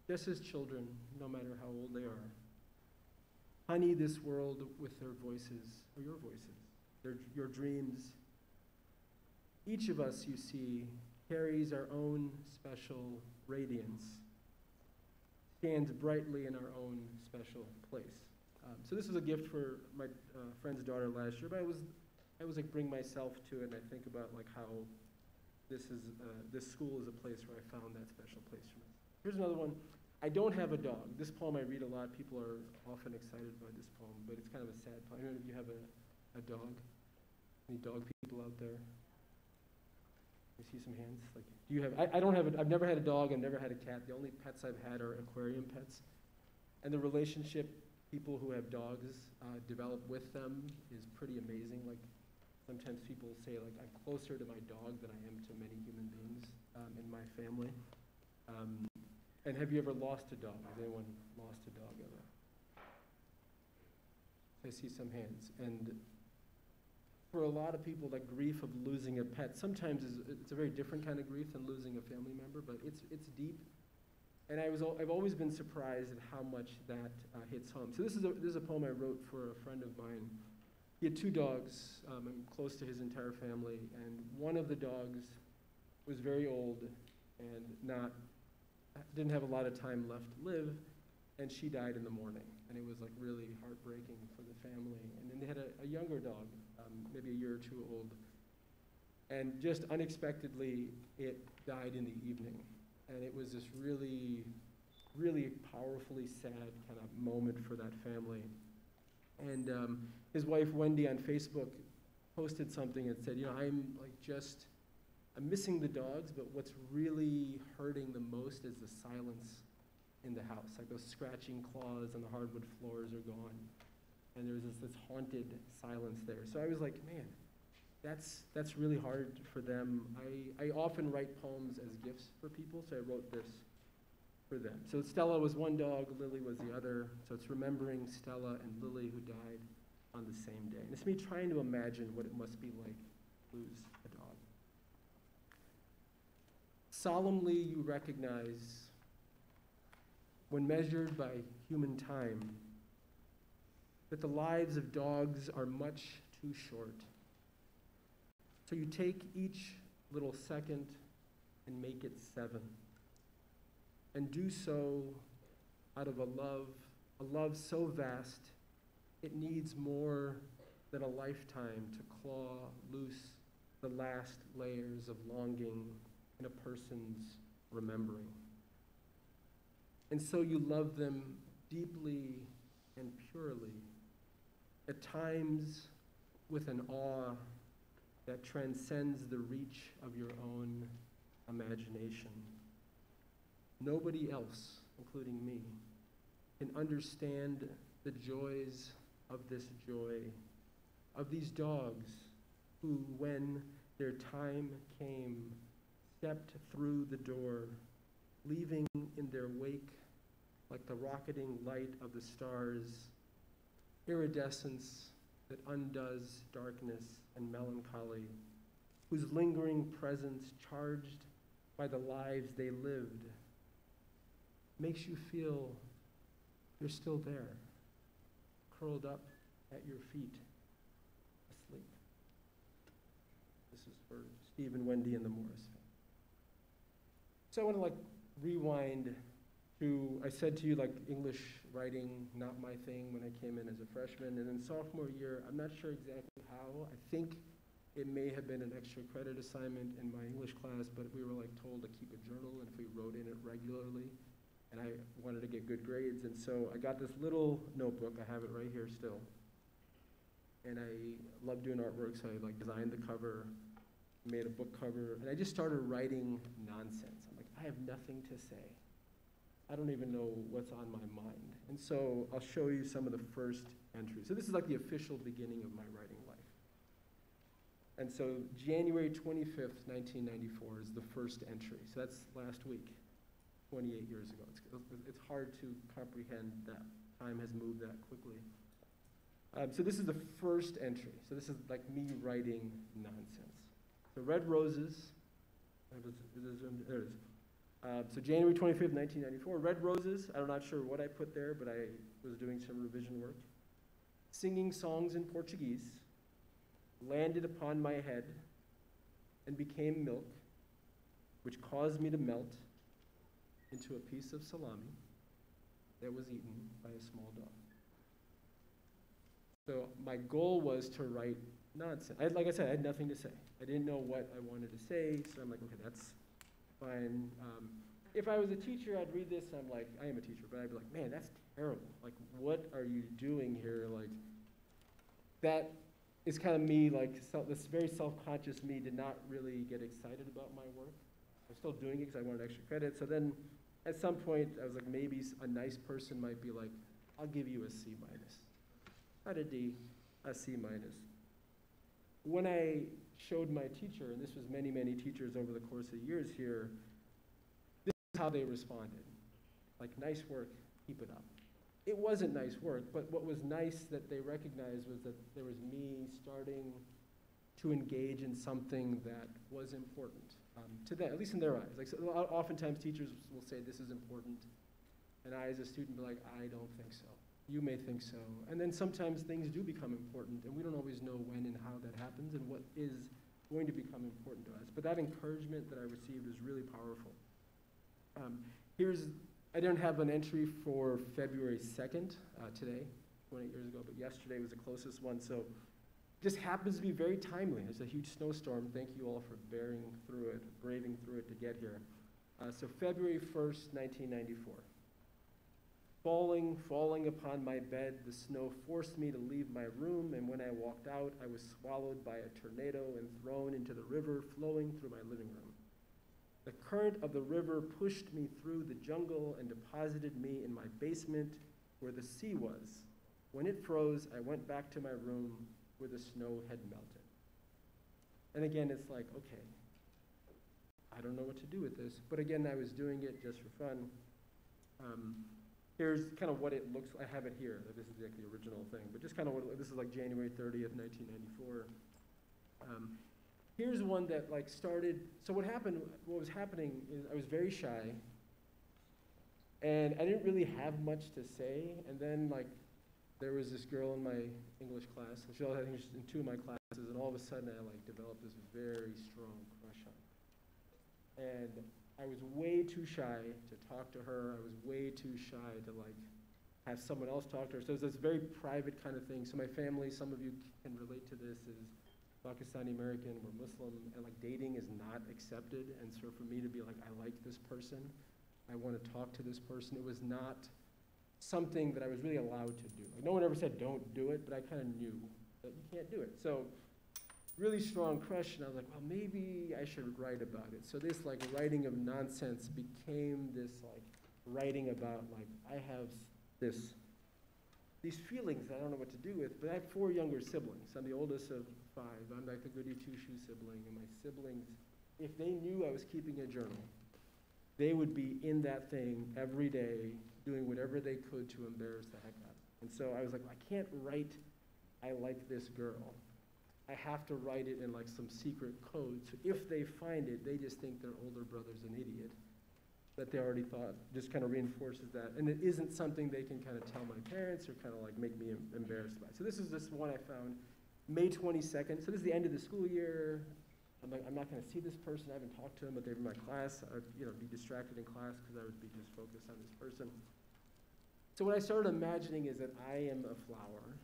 [SPEAKER 5] just as children, no matter how old they are, honey this world with their voices, or your voices, your dreams. Each of us, you see, carries our own special radiance, stands brightly in our own special place. So this was a gift for my friend's daughter last year, but I was like bring myself to it, and I think about like how this school is a place where I found that special place for me. Here's another one. I don't have a dog. This poem I read a lot. People are often excited by this poem, but it's kind of a sad poem. I don't know if you have a dog. Any dog people out there? I see some hands. Like, do you have? I don't have. I've never had a dog. I've never had a cat. The only pets I've had are aquarium pets, and the relationship people who have dogs develop with them is pretty amazing. Like sometimes people say, like I'm closer to my dog than I am to many human beings in my family. And have you ever lost a dog? Has anyone lost a dog ever? I see some hands. And for a lot of people, the grief of losing a pet sometimes it's a very different kind of grief than losing a family member, but it's deep. And I've always been surprised at how much that hits home. So this is a poem I wrote for a friend of mine. He had 2 dogs. I'm close to his entire family, and one of the dogs was very old and didn't have a lot of time left to live, and she died in the morning. And it was like really heartbreaking for the family. And then they had a younger dog, maybe a year or 2 old. And just unexpectedly, it died in the evening. And it was this really, really powerfully sad kind of moment for that family. And his wife, Wendy, on Facebook posted something and said, I'm missing the dogs, but what's really hurting the most is the silence in the house. Like those scratching claws on the hardwood floors are gone. And there's this haunted silence there. So I was like, man, that's really hard for them. I often write poems as gifts for people, so I wrote this for them. So Stella was one dog, Lily was the other. So it's remembering Stella and Lily who died on the same day. And it's me trying to imagine what it must be like to lose a dog. Solemnly you recognize, when measured by human time, that the lives of dogs are much too short. So you take each little second and make it 7. And do so out of a love so vast, it needs more than a lifetime to claw loose the last layers of longing in a person's remembering. And so you love them deeply and purely, at times with an awe that transcends the reach of your own imagination. Nobody else, including me, can understand the joys of this joy of these dogs who, when their time came, stepped through the door, leaving in their wake, like the rocketing light of the stars, iridescence that undoes darkness and melancholy, whose lingering presence, charged by the lives they lived, makes you feel you're still there, curled up at your feet, asleep. This is for Steve and Wendy and the Morris family. So I want to rewind to, I said to you English writing, not my thing when I came in as a freshman, and then sophomore year, I'm not sure exactly how. I think it may have been an extra credit assignment in my English class, but we were told to keep a journal, and if we wrote in it regularly, and I wanted to get good grades, and so I got this little notebook. I have it right here still. And I love doing artwork, so I designed the cover, made a book cover, and I just started writing nonsense. I'm I have nothing to say. I don't even know what's on my mind. And so I'll show you some of the first entries. So this is the official beginning of my writing life. And so January 25th, 1994 is the first entry. So that's last week, 28 years ago. It's hard to comprehend that time has moved that quickly. So this is the first entry. So this is me writing nonsense. So Red Roses, there it is. So January 25th, 1994, Red Roses, I'm not sure what I put there, but I was doing some revision work. Singing songs in Portuguese, landed upon my head and became milk, which caused me to melt into a piece of salami that was eaten by a small dog. So my goal was to write nonsense. Like I said, I had nothing to say. I didn't know what I wanted to say, so I'm okay, that's fine. If I was a teacher, I'd read this, and I am a teacher, but I'd be man, that's terrible. What are you doing here? That is kind of me, this very self-conscious me did not really get excited about my work. I'm still doing it because I wanted extra credit. So then at some point, I was maybe a nice person might be I'll give you a C minus. Not a D, a C minus. When I showed my teacher, and this was many, many teachers over the course of years here, this is how they responded. Nice work, keep it up. It wasn't nice work, but what was nice that they recognized was that there was me starting to engage in something that was important to them, at least in their eyes. So oftentimes teachers will say this is important, and I as a student be I don't think so. You may think so. And then sometimes things do become important, and we don't always know when and how that happens and what is going to become important to us. But that encouragement that I received is really powerful. I don't have an entry for February 2nd, today, 28 years ago, but yesterday was the closest one. So just happens to be very timely. There's a huge snowstorm. Thank you all for bearing through it, braving through it to get here. So February 1st, 1994. Falling upon my bed, the snow forced me to leave my room, and when I walked out, I was swallowed by a tornado and thrown into the river flowing through my living room. The current of the river pushed me through the jungle and deposited me in my basement where the sea was. When it froze, I went back to my room where the snow had melted. And again, it's okay, I don't know what to do with this, but again, I was doing it just for fun. Here's kind of what it looks like. I have it here. This is the original thing, but just kind of what, this is January 30th, 1994. Here's one that started, so what was happening is I was very shy, and I didn't really have much to say, and then there was this girl in my English class, and I think she was in two of my classes, and all of a sudden I developed this very strong crush on her. And I was way too shy to talk to her. I was way too shy to have someone else talk to her. So it was this very private kind of thing. So my family, some of you can relate to this, is Pakistani American, we're Muslim, and dating is not accepted. And so for me to be I like this person, I want to talk to this person, it was not something that I was really allowed to do. No one ever said don't do it, but I kind of knew that you can't do it. So really strong crush, and I was well, maybe I should write about it. So this writing of nonsense became this writing about I have this these feelings that I don't know what to do with, but I have 4 younger siblings. I'm the oldest of 5. I'm like the goody two-shoe sibling, and my siblings, if they knew I was keeping a journal, they would be in that thing every day, doing whatever they could to embarrass the heck out of me. And so I was like, I can't write, I like this girl. I have to write it in like some secret code, so if they find it, they just think their older brother's an idiot. That they already thought just kind of reinforces that. And it isn't something they can kind of tell my parents or kind of like make me embarrassed by. So this is this one I found May 22nd. So this is the end of the school year. I'm like, I'm not going to see this person. I haven't talked to them, but they're in my class. I'd be distracted in class because I would be just focused on this person. So what I started imagining is that I am a flower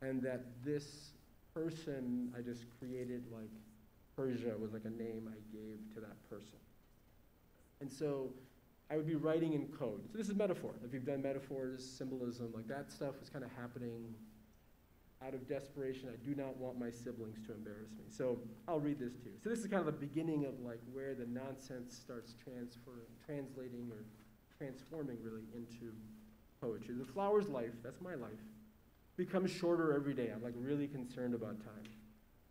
[SPEAKER 5] and that this person I just created, like Persia was like a name I gave to that person. And so I would be writing in code. So this is metaphor. If you've done metaphors, symbolism, like that stuff was kind of happening out of desperation. I do not want my siblings to embarrass me. So I'll read this to you. So this is kind of the beginning of like where the nonsense starts translating or transforming really into poetry. The flower's life, that's my life, becomes shorter every day. I'm like really concerned about time.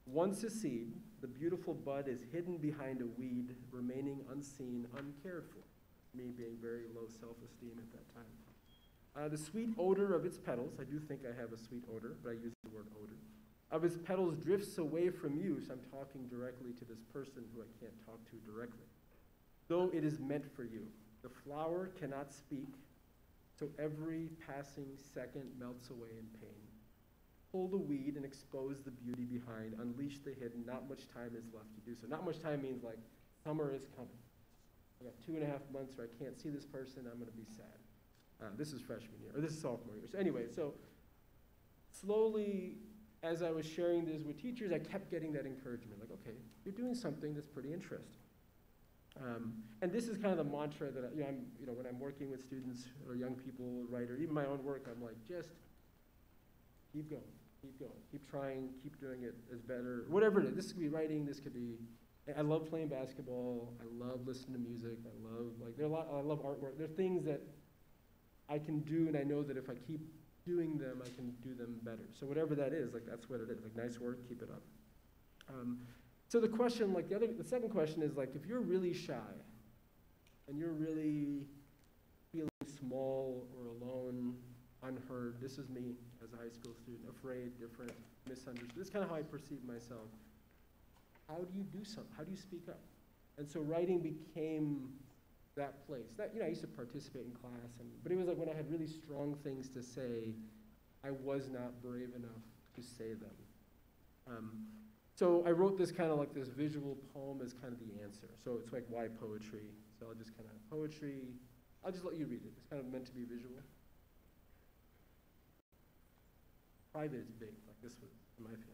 [SPEAKER 5] Once a seed, the beautiful bud is hidden behind a weed, remaining unseen, uncared for. Me being very low self-esteem at that time. The sweet odor of its petals, I do think I have a sweet odor, but I use the word odor, of its petals drifts away from you, so I'm talking directly to this person who I can't talk to directly. Though it is meant for you. The flower cannot speak, so every passing second melts away in pain. Pull the weed and expose the beauty behind. Unleash the hidden. Not much time is left to do so. Not much time means like summer is coming. I got 2.5 months where I can't see this person. I'm going to be sad. This is freshman year, or this is sophomore year. So anyway, so slowly, as I was sharing this with teachers, I kept getting that encouragement. Like, okay, you're doing something that's pretty interesting. And this is kind of the mantra that when I'm working with students or young people, writer, even my own work, I'm like, just keep going. Keep going, keep trying, keep doing it as better, whatever it is. This could be writing, this could be, I love playing basketball, I love listening to music, I love artwork. There are things that I can do, and I know that if I keep doing them, I can do them better. So whatever that is, like that's what it is. Like nice work, keep it up. So the question, like the second question is like, if you're really shy, and you're really feeling small or alone, unheard. This is me as a high school student, afraid, different, misunderstood. This is kind of how I perceive myself. How do you do something? How do you speak up? And so writing became that place. I used to participate in class, but it was like when I had really strong things to say, I was not brave enough to say them. So I wrote this kind of like this visual poem as kind of the answer. So it's like, why poetry? So I'll just kind of, poetry, I'll just let you read it. It's kind of meant to be visual. Private is big, like this was in my family.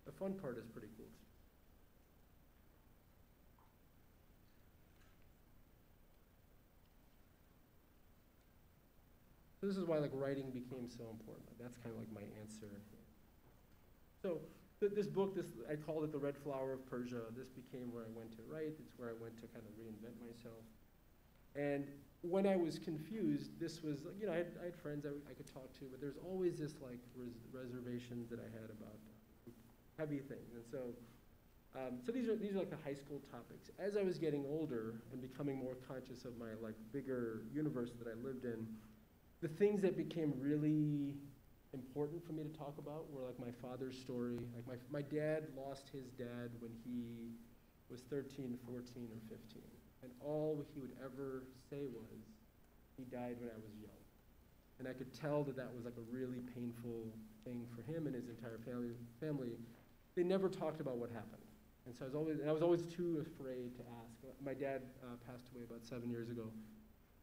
[SPEAKER 5] The fun part is pretty cool. So this is why like writing became so important. That's kind of like my answer. So this book, I called it the Red Flower of Persia. This became where I went to write. It's where I went to kind of reinvent myself. And when I was confused, this was, I had friends I could talk to, but there's always this like reservations that I had about heavy things. And so these are like the high school topics. As I was getting older and becoming more conscious of my like bigger universe that I lived in, the things that became really important for me to talk about were like my father's story. Like my dad lost his dad when he was 13, 14, or 15. And all he would ever say was, he died when I was young. And I could tell that that was like a really painful thing for him and his entire family. They never talked about what happened. And so I was always too afraid to ask. My dad passed away about 7 years ago.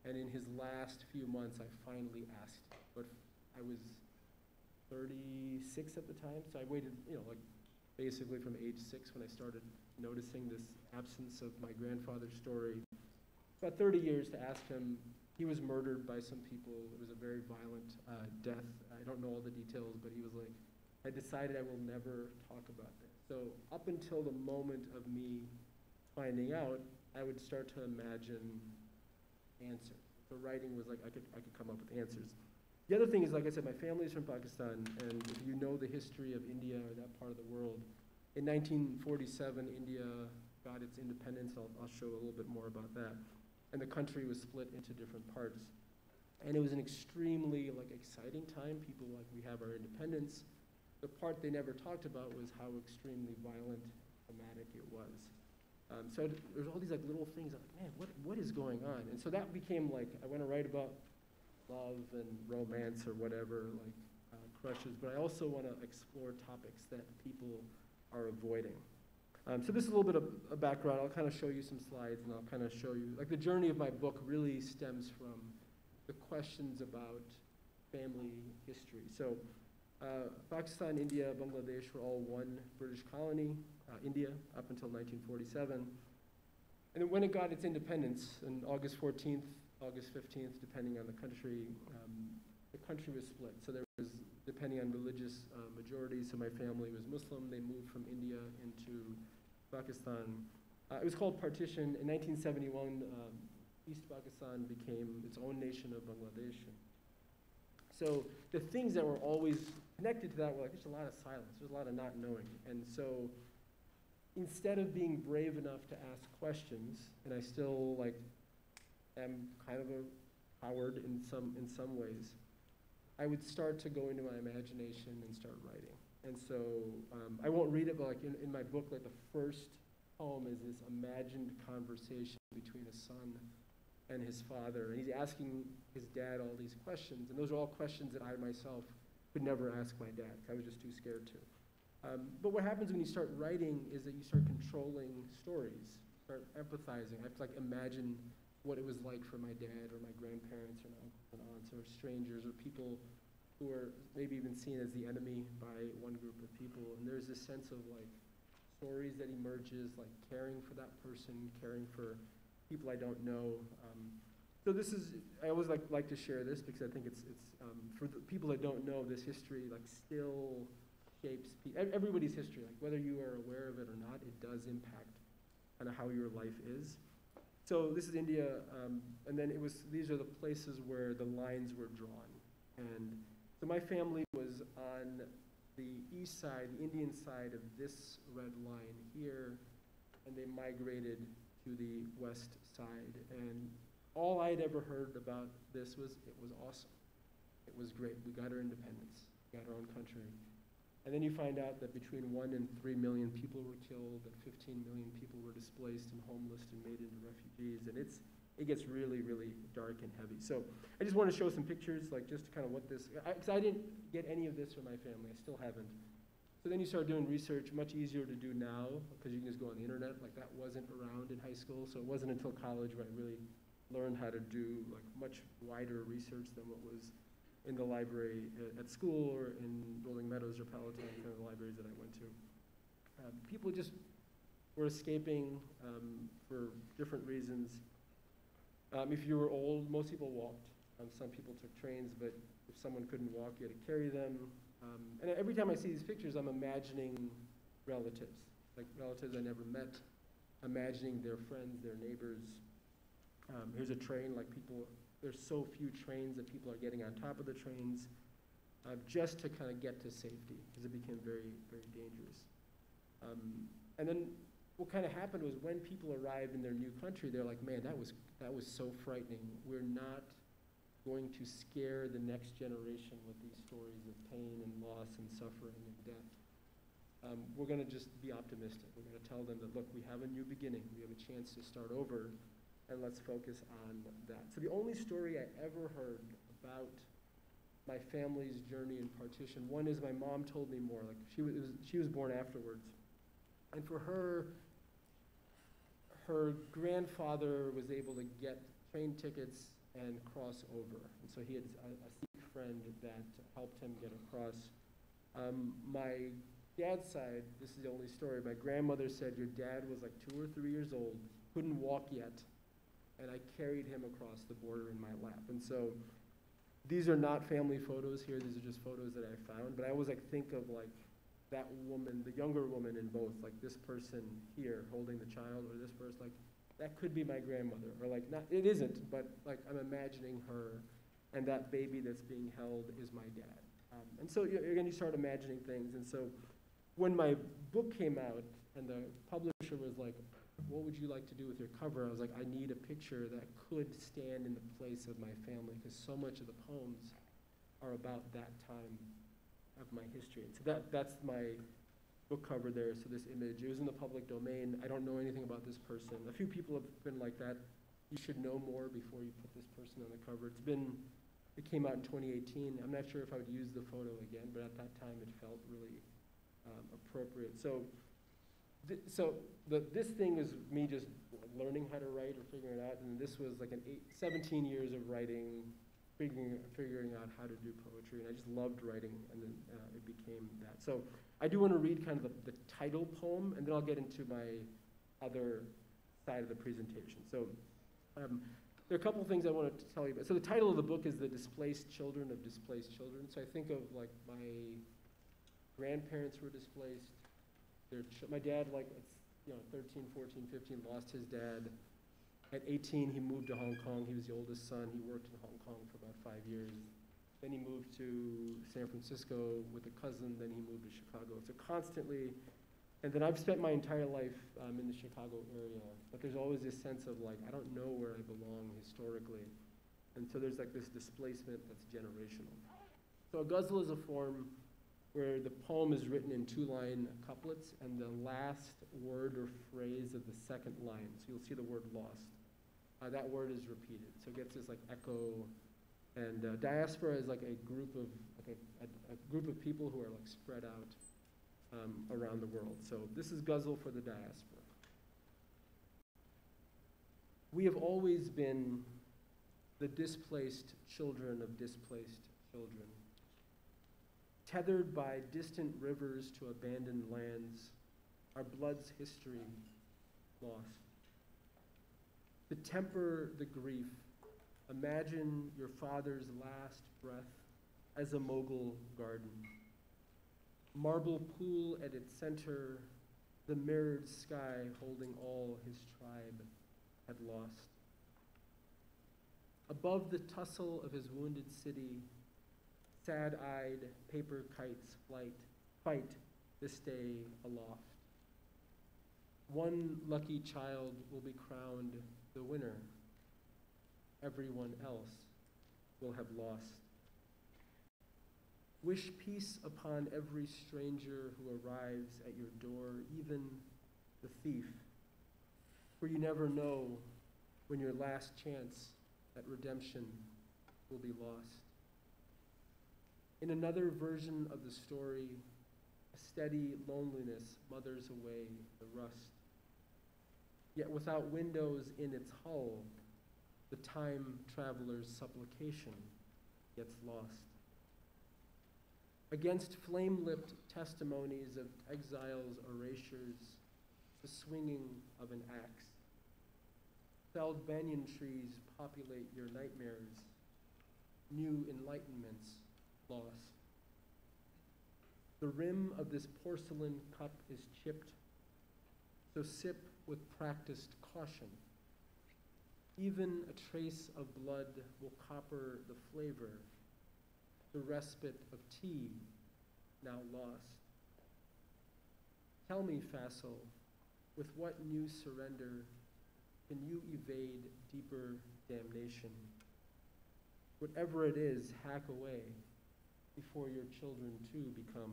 [SPEAKER 5] And in his last few months, I finally asked. But I was 36 at the time, so I waited, like basically from age 6 when I started noticing this absence of my grandfather's story. About 30 years to ask him. He was murdered by some people. It was a very violent death. I don't know all the details, but he was like, I decided I will never talk about this. So up until the moment of me finding out, I would start to imagine answers. So writing was like, I could come up with answers. The other thing is, like I said, my family is from Pakistan, and if you know the history of India or that part of the world, in 1947, India got its independence. I'll show a little bit more about that. And the country was split into different parts. And it was an extremely exciting time. People we have our independence. The part they never talked about was how extremely violent, traumatic it was. So there's all these little things man, what is going on? And so that became I want to write about love and romance or whatever, crushes, but I also want to explore topics that people are avoiding. So this is a little bit of a background. I'll kind of show you some slides, and I'll kind of show you, the journey of my book really stems from the questions about family history. So Pakistan, India, Bangladesh were all one British colony, India, up until 1947. And then when it got its independence, on August 14th, August 15th, depending on the country was split. So there was, depending on religious majority, so my family was Muslim. They moved from India into Pakistan. It was called partition. In 1971, East Pakistan became its own nation of Bangladesh. So the things that were always connected to that were there's a lot of silence, there's a lot of not knowing. And so instead of being brave enough to ask questions, and I still am kind of a coward in some ways, I would start to go into my imagination and start writing. And so I won't read it, but in my book, the first poem is this imagined conversation between a son and his father. And he's asking his dad all these questions. And those are all questions that I myself could never ask my dad. I was just too scared to. But what happens when you start writing is that you start controlling stories, start empathizing. I have to imagine what it was like for my dad or my grandparents or my uncles and aunts or strangers or people who are maybe even seen as the enemy by one group of people. And there's this sense of stories that emerges, caring for that person, caring for people I don't know. So this is, I always like to share this because I think it's for the people that don't know this history, still shapes everybody's history. Whether you are aware of it or not, it does impact kind of how your life is. So this is India, and then these are the places where the lines were drawn. And so my family was on the east side, the Indian side of this red line here, and they migrated to the west side. And all I had ever heard about this was, it was awesome. It was great. We got our independence, we got our own country. And then you find out that between 1 and 3 million people were killed, and 15 million people were displaced and homeless and made into refugees, and it gets really, really dark and heavy. So I just want to show some pictures, just kind of what this, because I didn't get any of this from my family, I still haven't. So then you start doing research, much easier to do now, because you can just go on the internet. That wasn't around in high school, so it wasn't until college where I really learned how to do much wider research than what was in the library at school or in Rolling Meadows or Palatine, kind of the libraries that I went to. People just were escaping for different reasons. If you were old, most people walked. Some people took trains, but if someone couldn't walk, you had to carry them. And every time I see these pictures, I'm imagining relatives, relatives I never met, imagining their friends, their neighbors. Here's a train, there's so few trains that people are getting on top of the trains just to kind of get to safety, because it became very, very dangerous. And then what kind of happened was when people arrived in their new country, they're like, man, that was so frightening. We're not going to scare the next generation with these stories of pain and loss and suffering and death. We're going to just be optimistic. We're going to tell them that, look, we have a new beginning. We have a chance to start over, and let's focus on that. So the only story I ever heard about my family's journey in partition, one is my mom told me more. She was born afterwards. And for her, her grandfather was able to get train tickets and cross over. And so he had a Sikh friend that helped him get across. My dad's side, this is the only story, my grandmother said your dad was like 2 or 3 years old, couldn't walk yet, and I carried him across the border in my lap. And so these are not family photos here, these are just photos that I found, but I always like think of like that woman, the younger woman in both, like this person here holding the child, or this person, like that could be my grandmother, or like not, it isn't, but like I'm imagining her, and that baby that's being held is my dad. And so again, you start imagining things, and so when my book came out and the publisher was like, what would you like to do with your cover? I was like, I need a picture that could stand in the place of my family, because so much of the poems are about that time of my history. And so that's my book cover there, so this image. It was in the public domain. I don't know anything about this person. A few people have been like that. You should know more before you put this person on the cover. It came out in 2018. I'm not sure if I would use the photo again, but at that time it felt really appropriate. This thing is me just learning how to write or figuring it out, and this was like 17 years of writing, figuring out how to do poetry, and I just loved writing, and then it became that. So I do want to read kind of the title poem, and then I'll get into my other side of the presentation. So there are a couple of things I wanted to tell you about. So the title of the book is The Displaced Children of Displaced Children. So I think of like my grandparents were displaced. My dad, like, 13, 14, 15, lost his dad. At 18, he moved to Hong Kong. He was the oldest son. He worked in Hong Kong for about 5 years. Then he moved to San Francisco with a cousin. Then he moved to Chicago. So constantly, and then I've spent my entire life in the Chicago area. But there's always this sense of like, I don't know where I belong historically. And so there's like this displacement that's generational. So a ghazal is a form where the poem is written in 2-line couplets, and the last word or phrase of the second line, so you'll see the word lost, that word is repeated. So it gets this like echo, and diaspora is like a group of people who are like spread out around the world. So this is ghazal for the diaspora. We have always been the displaced children of displaced children, tethered by distant rivers to abandoned lands, our blood's history lost. To temper the grief, imagine your father's last breath as a Mughal garden. Marble pool at its center, the mirrored sky holding all his tribe had lost. Above the tussle of his wounded city, sad-eyed paper kites fight this day aloft. One lucky child will be crowned the winner. Everyone else will have lost. Wish peace upon every stranger who arrives at your door, even the thief, for you never know when your last chance at redemption will be lost. In another version of the story, a steady loneliness mothers away the rust. Yet without windows in its hull, the time traveler's supplication gets lost. Against flame-lipped testimonies of exile's erasures, the swinging of an axe. Felled banyan trees populate your nightmares, new enlightenments lost. The rim of this porcelain cup is chipped, so sip with practiced caution. Even a trace of blood will copper the flavor, the respite of tea now lost. Tell me, Faso, with what new surrender can you evade deeper damnation? Whatever it is, hack away before your children too become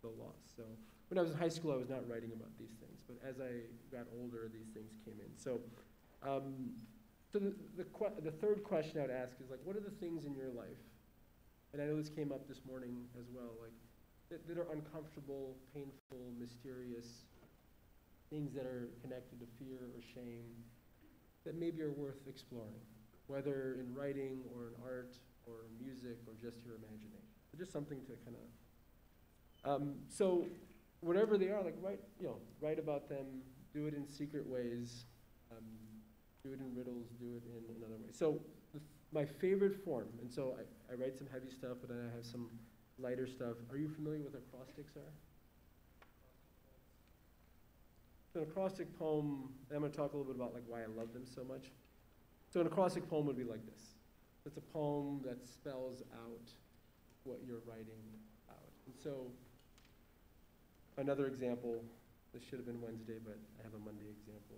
[SPEAKER 5] the loss. So when I was in high school, I was not writing about these things, but as I got older, these things came in. So, the third question I would ask is like, what are the things in your life? And I know this came up this morning as well, like that are uncomfortable, painful, mysterious, things that are connected to fear or shame that maybe are worth exploring. whether in writing or in art or music or just your imagination. So just something to kind of, so whatever they are, like write about them, do it in secret ways, do it in riddles, do it in another way. So my favorite form, and so I write some heavy stuff, but then I have some lighter stuff. Are you familiar with what acrostics are? So an acrostic poem, and I'm going to talk a little bit about like why I love them so much. So an acrostic poem would be like this. It's a poem that spells out what you're writing out. And so another example, this should have been Wednesday, but I have a Monday example.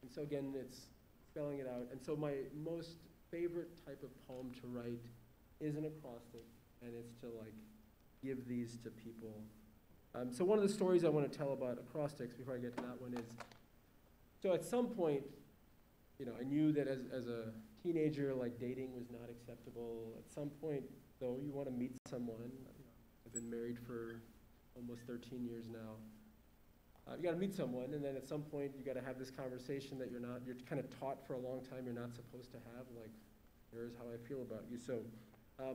[SPEAKER 5] And so again, it's spelling it out. And so my most favorite type of poem to write is an acrostic, and it's to like give these to people. So one of the stories I want to tell about acrostics before I get to that one is, so at some point, I knew that as a teenager, like dating was not acceptable. At some point, though, you want to meet someone. I've been married for almost 13 years now. You got to meet someone, and then at some point, you got to have this conversation that you're kind of taught for a long time you're not supposed to have, like, here's how I feel about you. So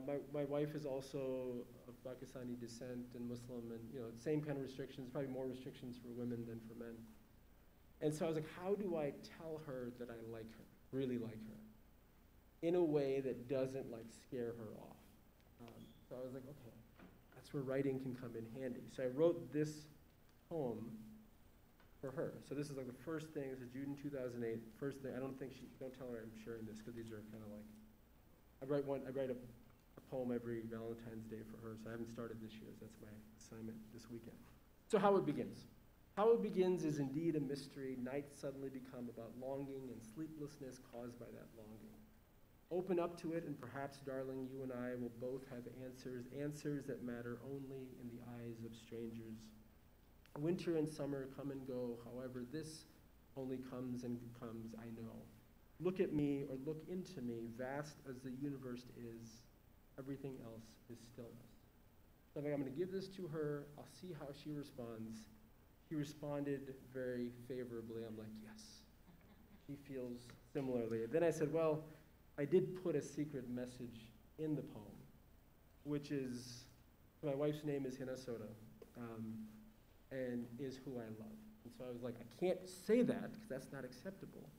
[SPEAKER 5] my wife is also of Pakistani descent and Muslim, and same kind of restrictions, probably more restrictions for women than for men. And so I was like, how do I tell her that I like her, really like her, in a way that doesn't like scare her off? So I was like, okay, that's where writing can come in handy. So I wrote this poem for her. So this is like the first thing. This is June 2008. First thing. Don't tell her I'm sharing this because these are kind of like. I write a poem every Valentine's Day for her. So I haven't started this year. So that's my assignment this weekend. So how it begins. How it begins is indeed a mystery. Nights suddenly become about longing and sleeplessness caused by that longing. Open up to it, and perhaps, darling, you and I will both have answers that matter only in the eyes of strangers. Winter and summer come and go, however, this only comes and comes, I know. Look at me or look into me, vast as the universe is, everything else is stillness. So I'm going to give this to her, I'll see how she responds. She responded very favorably. I'm like, yes, she feels similarly. Then I said, well, I did put a secret message in the poem, which is, my wife's name is Hinasota, and is who I love. And so I was like, I can't say that because that's not acceptable,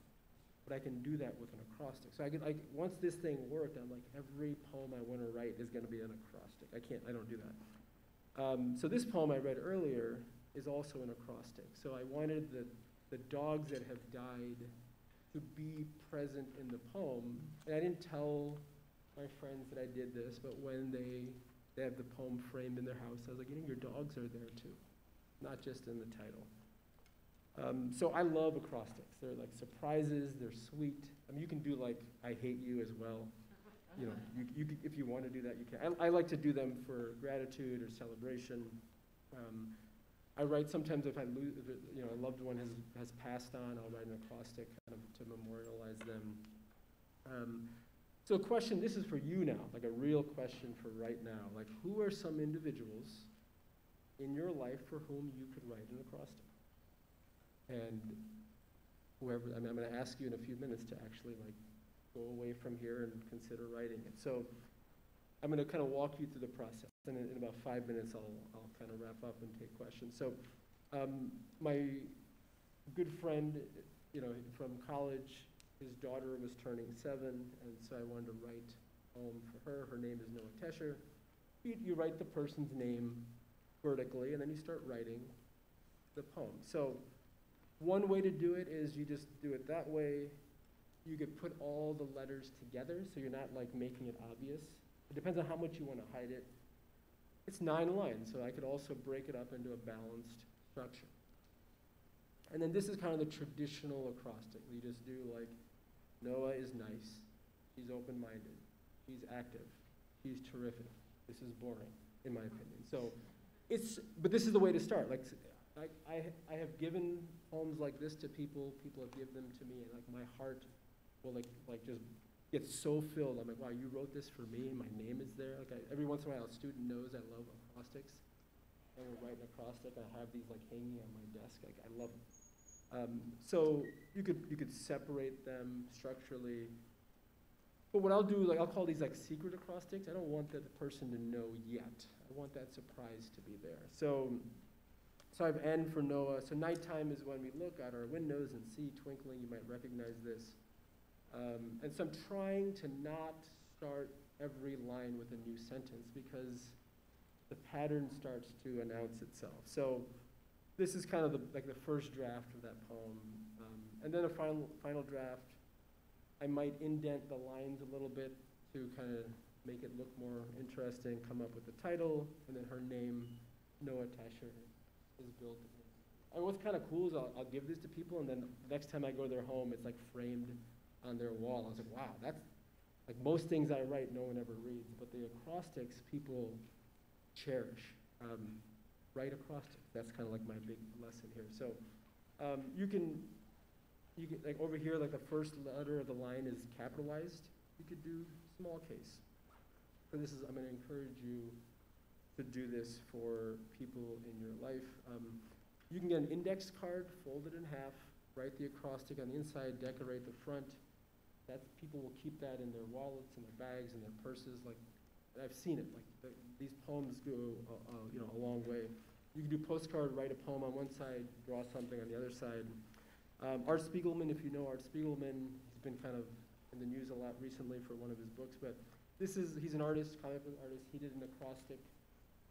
[SPEAKER 5] but I can do that with an acrostic. So once this thing worked, I'm like, every poem I want to write is going to be an acrostic. I don't do that. So this poem I read earlier is also an acrostic. So I wanted the dogs that have died to be present in the poem. And I didn't tell my friends that I did this, but when they have the poem framed in their house, I was like, your dogs are there too, not just in the title. So I love acrostics. They're like surprises, they're sweet. You can do like, I hate you as well. If you want to do that, you can. I like to do them for gratitude or celebration. I write sometimes if I lose, a loved one has passed on, I'll write an acrostic kind of to memorialize them. So a question, this is for you now, like a real question for right now. Like, who are some individuals in your life for whom you could write an acrostic? And I'm going to ask you in a few minutes to actually like go away from here and consider writing it. So I'm going to kind of walk you through the process, and in about 5 minutes, I'll kind of wrap up and take questions. So my good friend, from college, his daughter was turning 7, and so I wanted to write a poem for her. Her name is Noah Tesher. You write the person's name vertically, and then you start writing the poem. So one way to do it is you just do it that way. You could put all the letters together, so you're not like making it obvious. It depends on how much you want to hide it. It's 9 lines, so I could also break it up into a balanced structure. And then this is kind of the traditional acrostic. You just do like, Noah is nice, he's open-minded, he's active, he's terrific. This is boring, in my opinion. So but this is the way to start. Like, I have given poems like this to people, people have given them to me, and like my heart will like just get so filled. I'm like, wow, you wrote this for me, my name is there. Like every once in a while, a student knows I love acrostics, and we'll write an acrostic, and I have these like hanging on my desk. Like I love them. So you could separate them structurally. But what I'll do, like I'll call these like secret acrostics. I don't want the person to know yet. I want that surprise to be there. So I have N for Noah. So nighttime is when we look out our windows and see twinkling. You might recognize this. And so I'm trying to not start every line with a new sentence because the pattern starts to announce itself. So this is kind of like the first draft of that poem. And then a final draft, I might indent the lines a little bit to kind of make it look more interesting, come up with the title, and then her name, Noah Tasher, is built in. And what's kind of cool is I'll give this to people, and then next time I go to their home, it's like framed on their wall. I was like, wow, that's, like most things I write, no one ever reads, but the acrostics people cherish. Write acrostics. That's kind of like my big lesson here. So you can, like over here, like the first letter of the line is capitalized. You could do small case. For this I'm going to encourage you to do this for people in your life. You can get an index card, fold it in half, write the acrostic on the inside, decorate the front. People will keep that in their wallets, in their bags, in their purses. Like, I've seen it. Like these poems go, a long way. You can do postcard, write a poem on one side, draw something on the other side. Art Spiegelman, if you know Art Spiegelman, he's been kind of in the news a lot recently for one of his books, but he's an artist, comic book artist. He did an acrostic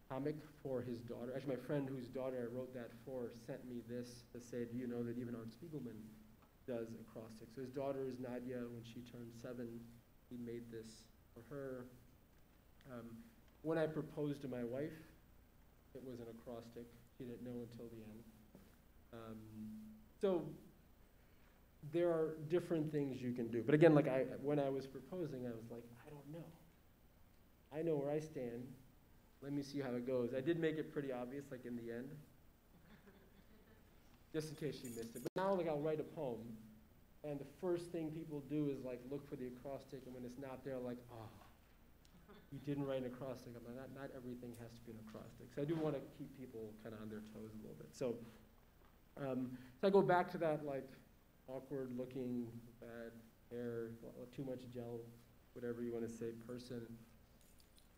[SPEAKER 5] comic for his daughter. Actually, my friend whose daughter I wrote that for sent me this to say, do you know that even Art Spiegelman does acrostics? So his daughter is Nadia. When she turned 7, he made this for her. When I proposed to my wife, it was an acrostic. She didn't know until the end. So there are different things you can do. But again, like when I was proposing, I was like, I don't know. I know where I stand. Let me see how it goes. I did make it pretty obvious, like in the end, just in case she missed it. But now, like, I'll write a poem, and the first thing people do is like look for the acrostic, and when it's not there, like, oh, you didn't write an acrostic. I'm like, not everything has to be an acrostic. So I do want to keep people kind of on their toes a little bit. So I go back to that like awkward looking, bad hair, too much gel, whatever you want to say, person.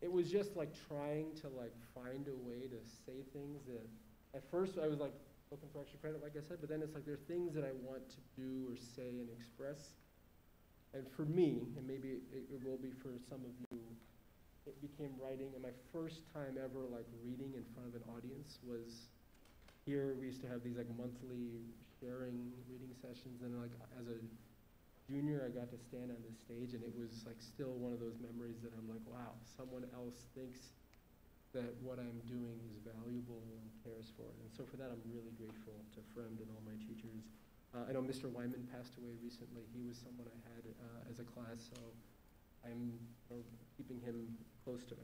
[SPEAKER 5] It was just like trying to like find a way to say things that at first I was like looking for extra credit, like I said, but then it's like there's things that I want to do or say and express. And for me, and maybe it will be for some of you, it became writing. And my first time ever like reading in front of an audience was here. We used to have these like monthly sharing reading sessions, and like as a junior, I got to stand on this stage, and it was like still one of those memories that I'm like, wow, someone else thinks that what I'm doing is valuable and cares for it. And so for that, I'm really grateful to Fremd and all my teachers. I know Mr. Wyman passed away recently. He was someone I had as a class, so I'm keeping him close to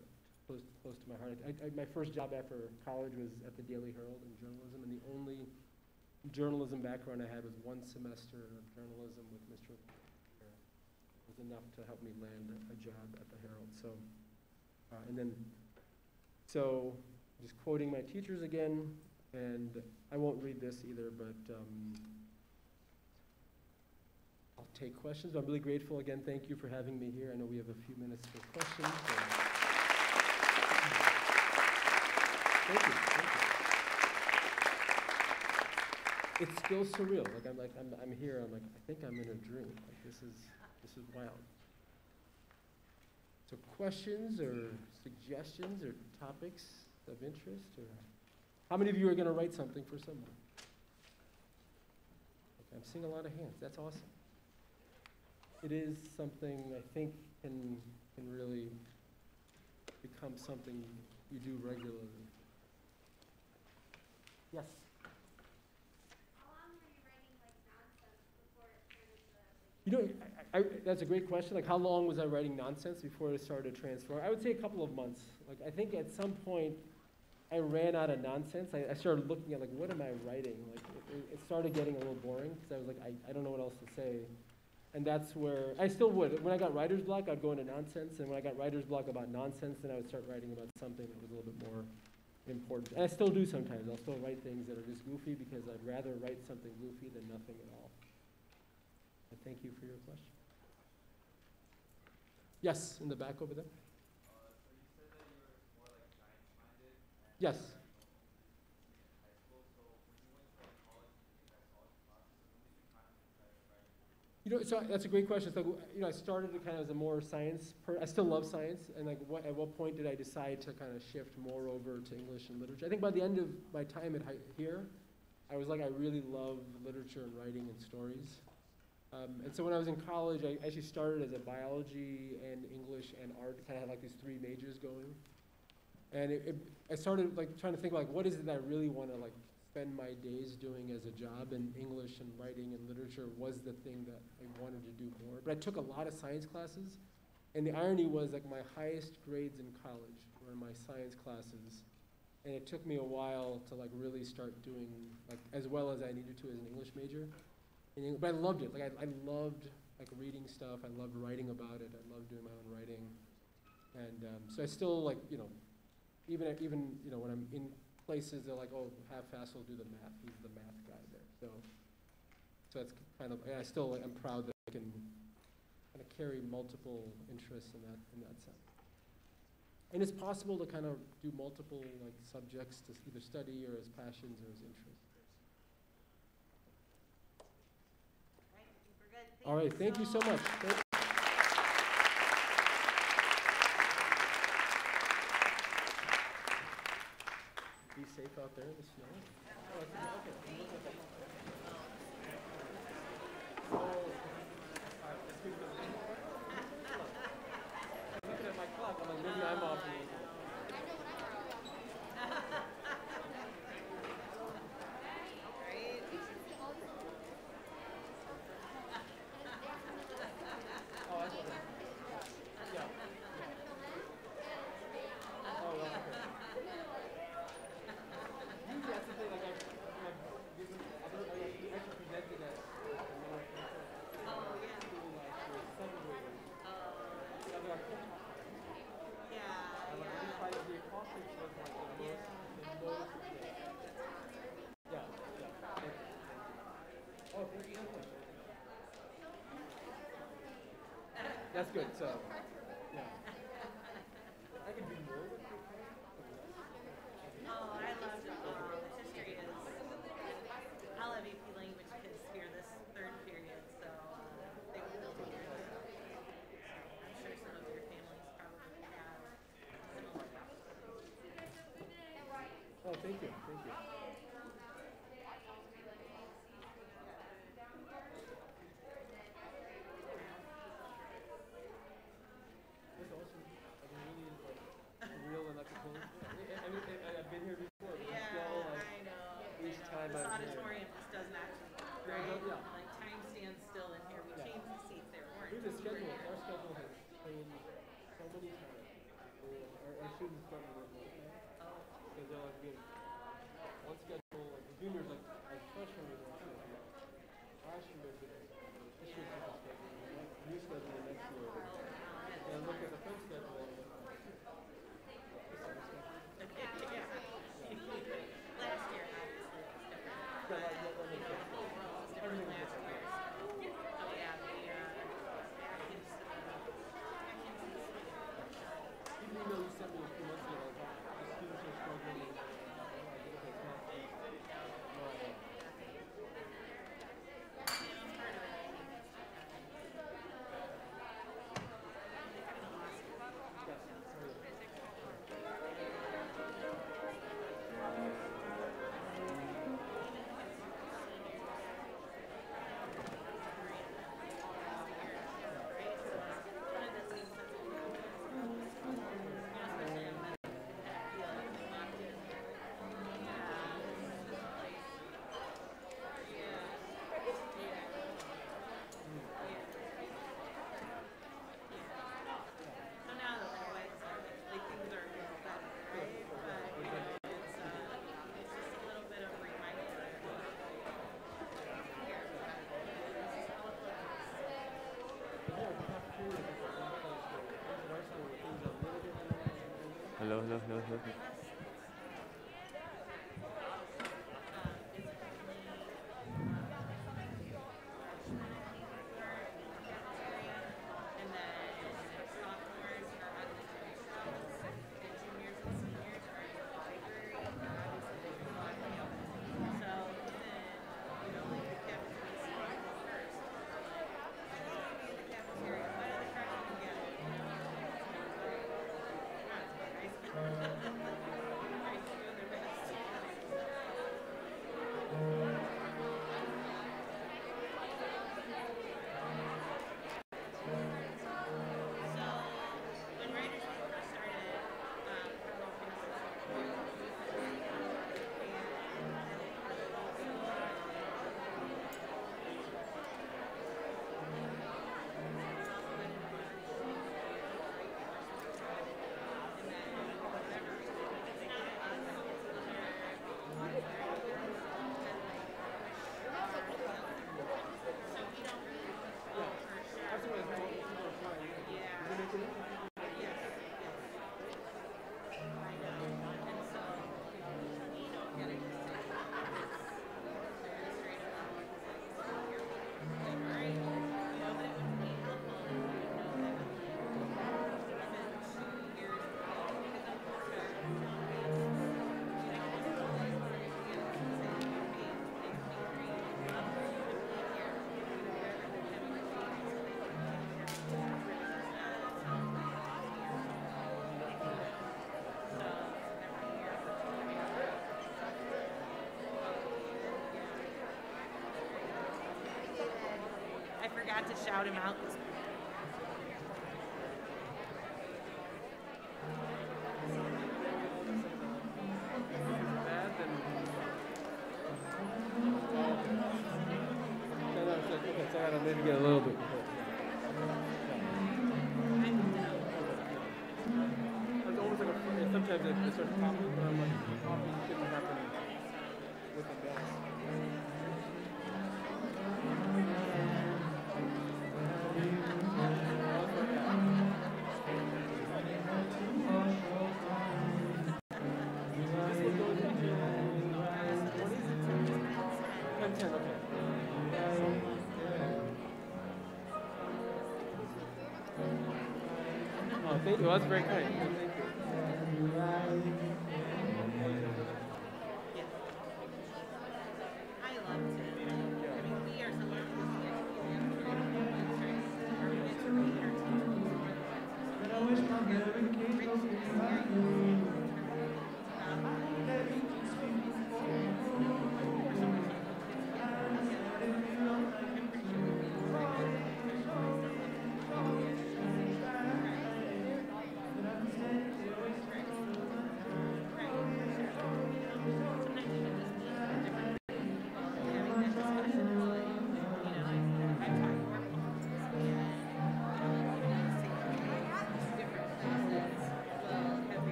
[SPEAKER 5] my heart. My first job after college was at the Daily Herald in journalism, and the only journalism background I had was one semester of journalism with Mr. It was enough to help me land a job at the Herald. So just quoting my teachers again, and I won't read this either, but I'll take questions. I'm really grateful again. Thank you for having me here. I know we have a few minutes for questions. Thank you. It's still surreal. I'm here. I'm like, I think I'm in a dream. Like this is wild. So questions or suggestions or topics of interest, or how many of you are going to write something for someone? Okay, I'm seeing a lot of hands. That's awesome. It is something I think can really become something you do regularly. Yes. You know, that's a great question. Like, how long was I writing nonsense before it started to transform? I would say a couple of months. Like, I think at some point I ran out of nonsense. I started looking at, like, what am I writing? Like, it started getting a little boring because I was like, I don't know what else to say. And that's where I still would. When I got writer's block, I'd go into nonsense. And when I got writer's block about nonsense, then I would start writing about something that was a little bit more important. And I still do sometimes. I'll still write things that are just goofy because I'd rather write something goofy than nothing at all. Thank you for your question. Yes, in the back over there.
[SPEAKER 3] So you said that you were more like science-minded and
[SPEAKER 5] Yes.
[SPEAKER 3] in high school. So when you went to like college, did you take like college classes? And when did you kind of decide to write?
[SPEAKER 5] So that's a great question. So, I started kind of as a more science I still love science, and like at what point did I decide to kind of shift more over to English and literature? I think by the end of my time at here, I was like, I really love literature and writing and stories. And so when I was in college, I actually started as a biology and English and art, kind of had like these three majors going. And I started like trying to think like, what is it that I really want to like spend my days doing as a job, and English and writing and literature was the thing that I wanted to do more. But I took a lot of science classes, and the irony was like my highest grades in college were in my science classes. And it took me a while to like really start doing like as well as I needed to as an English major. But I loved it. Like I loved like reading stuff. I loved writing about it. I loved doing my own writing. And so I still like, even when I'm in places, they're like, oh, have Faso do the math. He's the math guy there. So it's kind of, I still I'm proud that I can kind of carry multiple interests in that sense. And it's possible to kind of do multiple like subjects to either study or as passions or as interests.
[SPEAKER 2] All right, I think we're good.
[SPEAKER 5] All right, thank you so much. Be safe out there in the snow. Oh, okay. I'm looking at my clock. I'm like, maybe I'm off. That's good. So, yeah. I could do more with it.
[SPEAKER 2] Oh, I love history is. I'll have AP language kids here this third period, so they will take care of it. I'm sure some of your families probably have similar.
[SPEAKER 5] Oh, thank you. Thank you. That's awesome. I've been really real and like a cool. I've been here before. But
[SPEAKER 2] Yeah,
[SPEAKER 5] still, like,
[SPEAKER 2] I know.
[SPEAKER 5] each time
[SPEAKER 2] This
[SPEAKER 5] I'm here.
[SPEAKER 2] auditorium just does not, right?
[SPEAKER 5] Yeah.
[SPEAKER 2] Like time stands still in here. We
[SPEAKER 5] Yeah.
[SPEAKER 2] changed the seats there, weren't
[SPEAKER 5] Here's the
[SPEAKER 2] we?
[SPEAKER 5] schedule. Our schedule has changed so many times. Our students start to work late now.
[SPEAKER 2] Oh,
[SPEAKER 5] Because they're like being one schedule, like the juniors, like freshmen are doing two. Last year they did this year's different schedule, new schedule next year. And look at the first schedule.
[SPEAKER 2] yeah. Last year, obviously, it was different.
[SPEAKER 5] But like, that makes sense.
[SPEAKER 2] Overall, it was different
[SPEAKER 5] Everything was
[SPEAKER 2] last
[SPEAKER 5] different.
[SPEAKER 2] year. So yeah, the Atkins
[SPEAKER 5] Even though you sent me a few months ago, like, the students are struggling. Like, okay, it's not. No, I don't.
[SPEAKER 2] So now that we're away, like things are better, right? But it's just a little bit of a reminder.
[SPEAKER 3] Hello.
[SPEAKER 2] And then got to shout him out this
[SPEAKER 5] Bad, then. Okay, so I gotta maybe get a little bit. It's almost like sometimes it starts popping, but I'm like, popping shouldn't happen with the bells. Oh, thank you. Well, that's very kind. Thank you.
[SPEAKER 2] I loved it. I mean, we are so lucky to see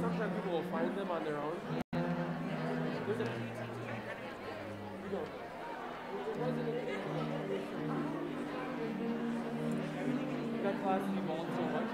[SPEAKER 5] Sometimes people will find them on their own. That class evolved so much.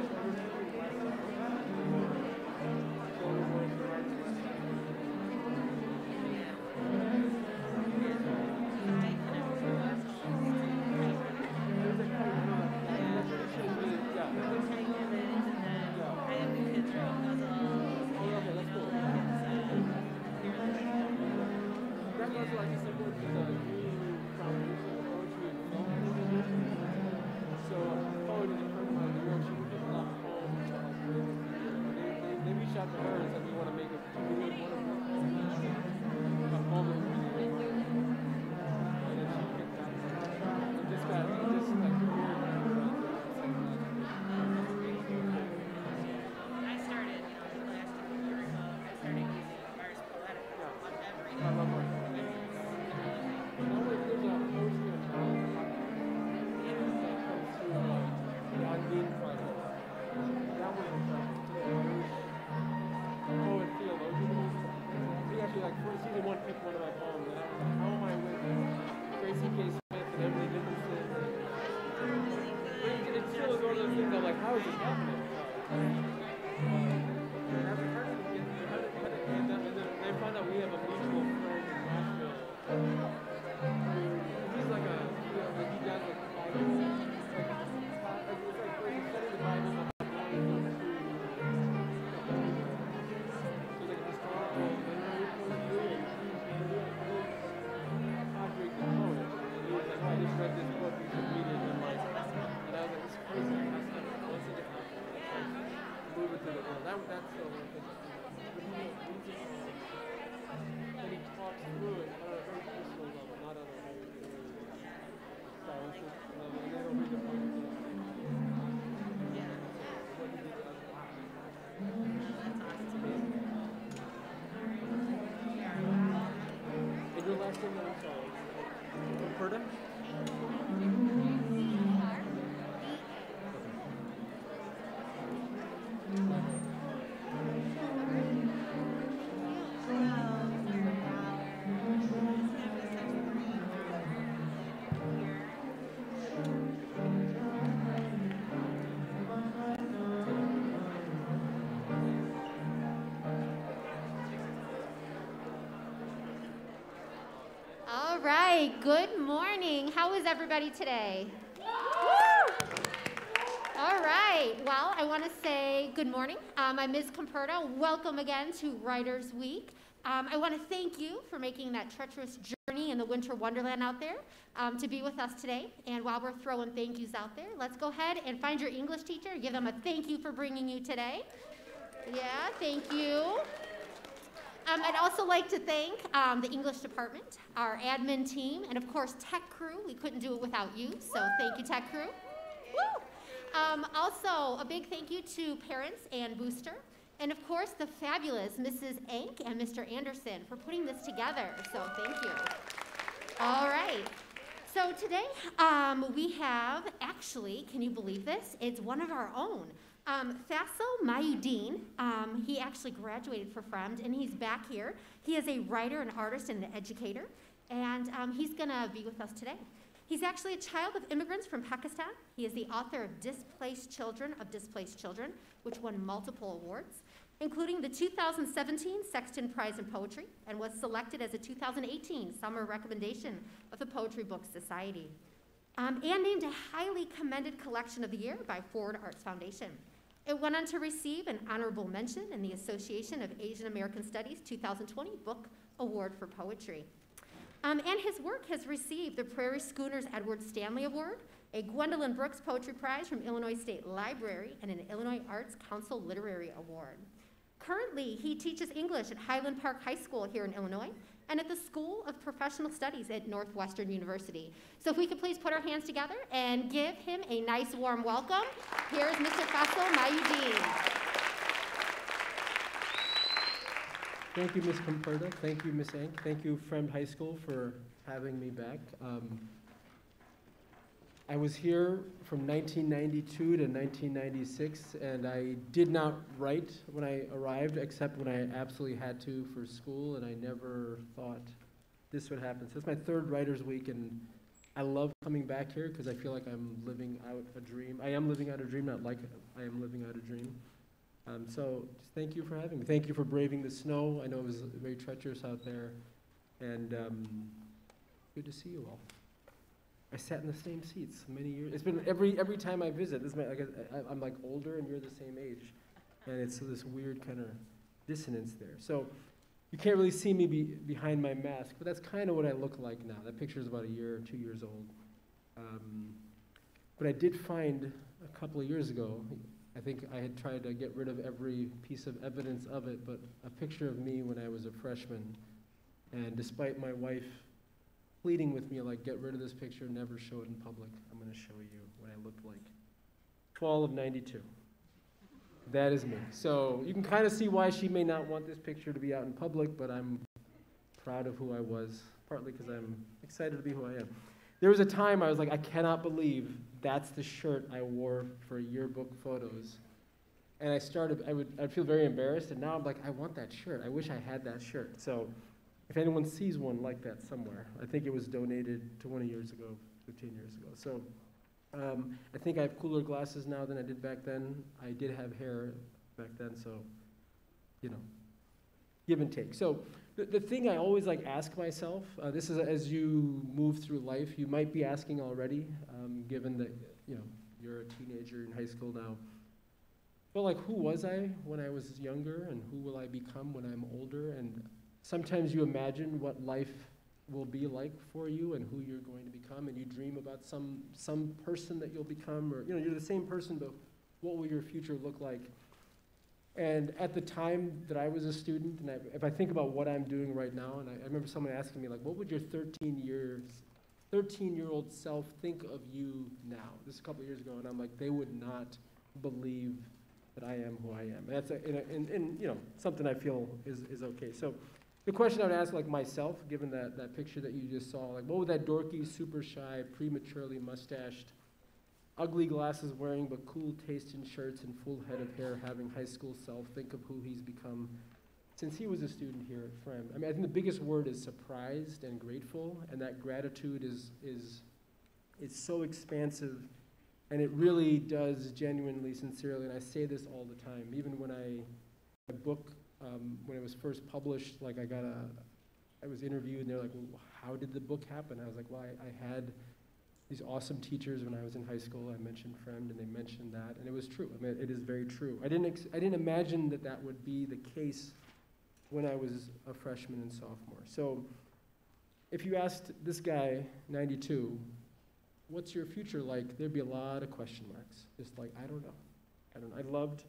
[SPEAKER 6] Pardon?
[SPEAKER 4] Okay, good morning. How is everybody today? Woo! All right, well, I want to say good morning. I'm Ms. Comperta. Welcome again to Writers Week. I want to thank you for making that treacherous journey in the winter wonderland out there to be with us today. And while we're throwing thank yous out there, let's go ahead and find your English teacher. Give them a thank you for bringing you today. Yeah, thank you. I'd also like to thank the English department, our admin team, and of course tech crew. We couldn't do it without you, so thank you, tech crew. Woo! Also, a big thank you to parents and Booster, and of course the fabulous Mrs. Ank and Mr. Anderson for putting this together, so thank you. All right, so today we have, actually, can you believe this? It's one of our own. Faso Maiden, he actually graduated for Fremd, and he's back here. He is a writer, an artist, and an educator, and he's going to be with us today. He's actually a child of immigrants from Pakistan. He is the author of Displaced Children, which won multiple awards, including the 2017 Sexton Prize in Poetry, and was selected as a 2018 Summer Recommendation of the Poetry Book Society, and named a highly commended collection of the year by Forward Arts Foundation. It went on to receive an honorable mention in the Association of Asian American Studies 2020 Book Award for Poetry. And his work has received the Prairie Schooners Edward Stanley Award, a Gwendolyn Brooks Poetry Prize from Illinois State Library, and an Illinois Arts Council Literary Award. Currently, he teaches English at Highland Park High School here in Illinois, and at the School of Professional Studies at Northwestern University. So if we could please put our hands together and give him a nice warm welcome. Here is Mr. Feskel Mayudeen.
[SPEAKER 5] Thank you, Ms. Comperta. Thank you, Ms. Ank. Thank you, Fremd High School, for having me back. I was here from 1992 to 1996, and I did not write when I arrived, except when I absolutely had to for school, and I never thought this would happen. So it's my third Writers Week, and I love coming back here because I feel like I'm living out a dream. I am living out a dream, not like I am living out a dream. So just thank you for having me. Thank you for braving the snow. I know it was very treacherous out there, and good to see you all. I sat in the same seats many years. It's been every time I visit. This is I'm like older and you're the same age, and it's this weird kind of dissonance there. So you can't really see me behind my mask, but that's kind of what I look like now. That picture is about a year or 2 years old. But I did find a couple of years ago, I think I had tried to get rid of every piece of evidence of it, but a picture of me when I was a freshman, and despite my wife pleading with me, like, get rid of this picture, never show it in public. I'm going to show you what I looked like. Fall of '92. That is me. So you can kind of see why she may not want this picture to be out in public, but I'm proud of who I was, partly because I'm excited to be who I am. There was a time I was like, I cannot believe that's the shirt I wore for yearbook photos. And I'd feel very embarrassed, and now I'm like, I want that shirt. I wish I had that shirt. So if anyone sees one like that somewhere, I think it was donated 20 years ago, 15 years ago. So I think I have cooler glasses now than I did back then. I did have hair back then, so, you know, give and take. So the thing I always ask myself, this is as you move through life, you might be asking already, given that, you're a teenager in high school now. But who was I when I was younger, and who will I become when I'm older? And sometimes you imagine what life will be like for you and who you're going to become, and you dream about some person that you'll become, or you're the same person, but what will your future look like? And at the time that I was a student, and if I think about what I'm doing right now, and I remember someone asking me, what would your 13-year-old self think of you now? This is a couple of years ago, and I'm like, they would not believe that I am who I am. And that's something I feel is okay. So the question I would ask myself, given that picture that you just saw, what would that dorky, super shy, prematurely mustached, ugly glasses wearing but cool taste in shirts and full head of hair having high school self think of who he's become since he was a student here at Fremd? I think the biggest word is surprised and grateful, and that gratitude is so expansive, and it really does genuinely, sincerely, and I say this all the time, even when my book, when it was first published, I was interviewed, and they're like, well, how did the book happen? I was like, well, I had these awesome teachers when I was in high school. I mentioned Fremd, and they mentioned that, and it was true. I mean, it is very true. I didn't imagine that that would be the case when I was a freshman and sophomore. So if you asked this guy, 92, what's your future like? There'd be a lot of question marks. Just like, I don't know. I loved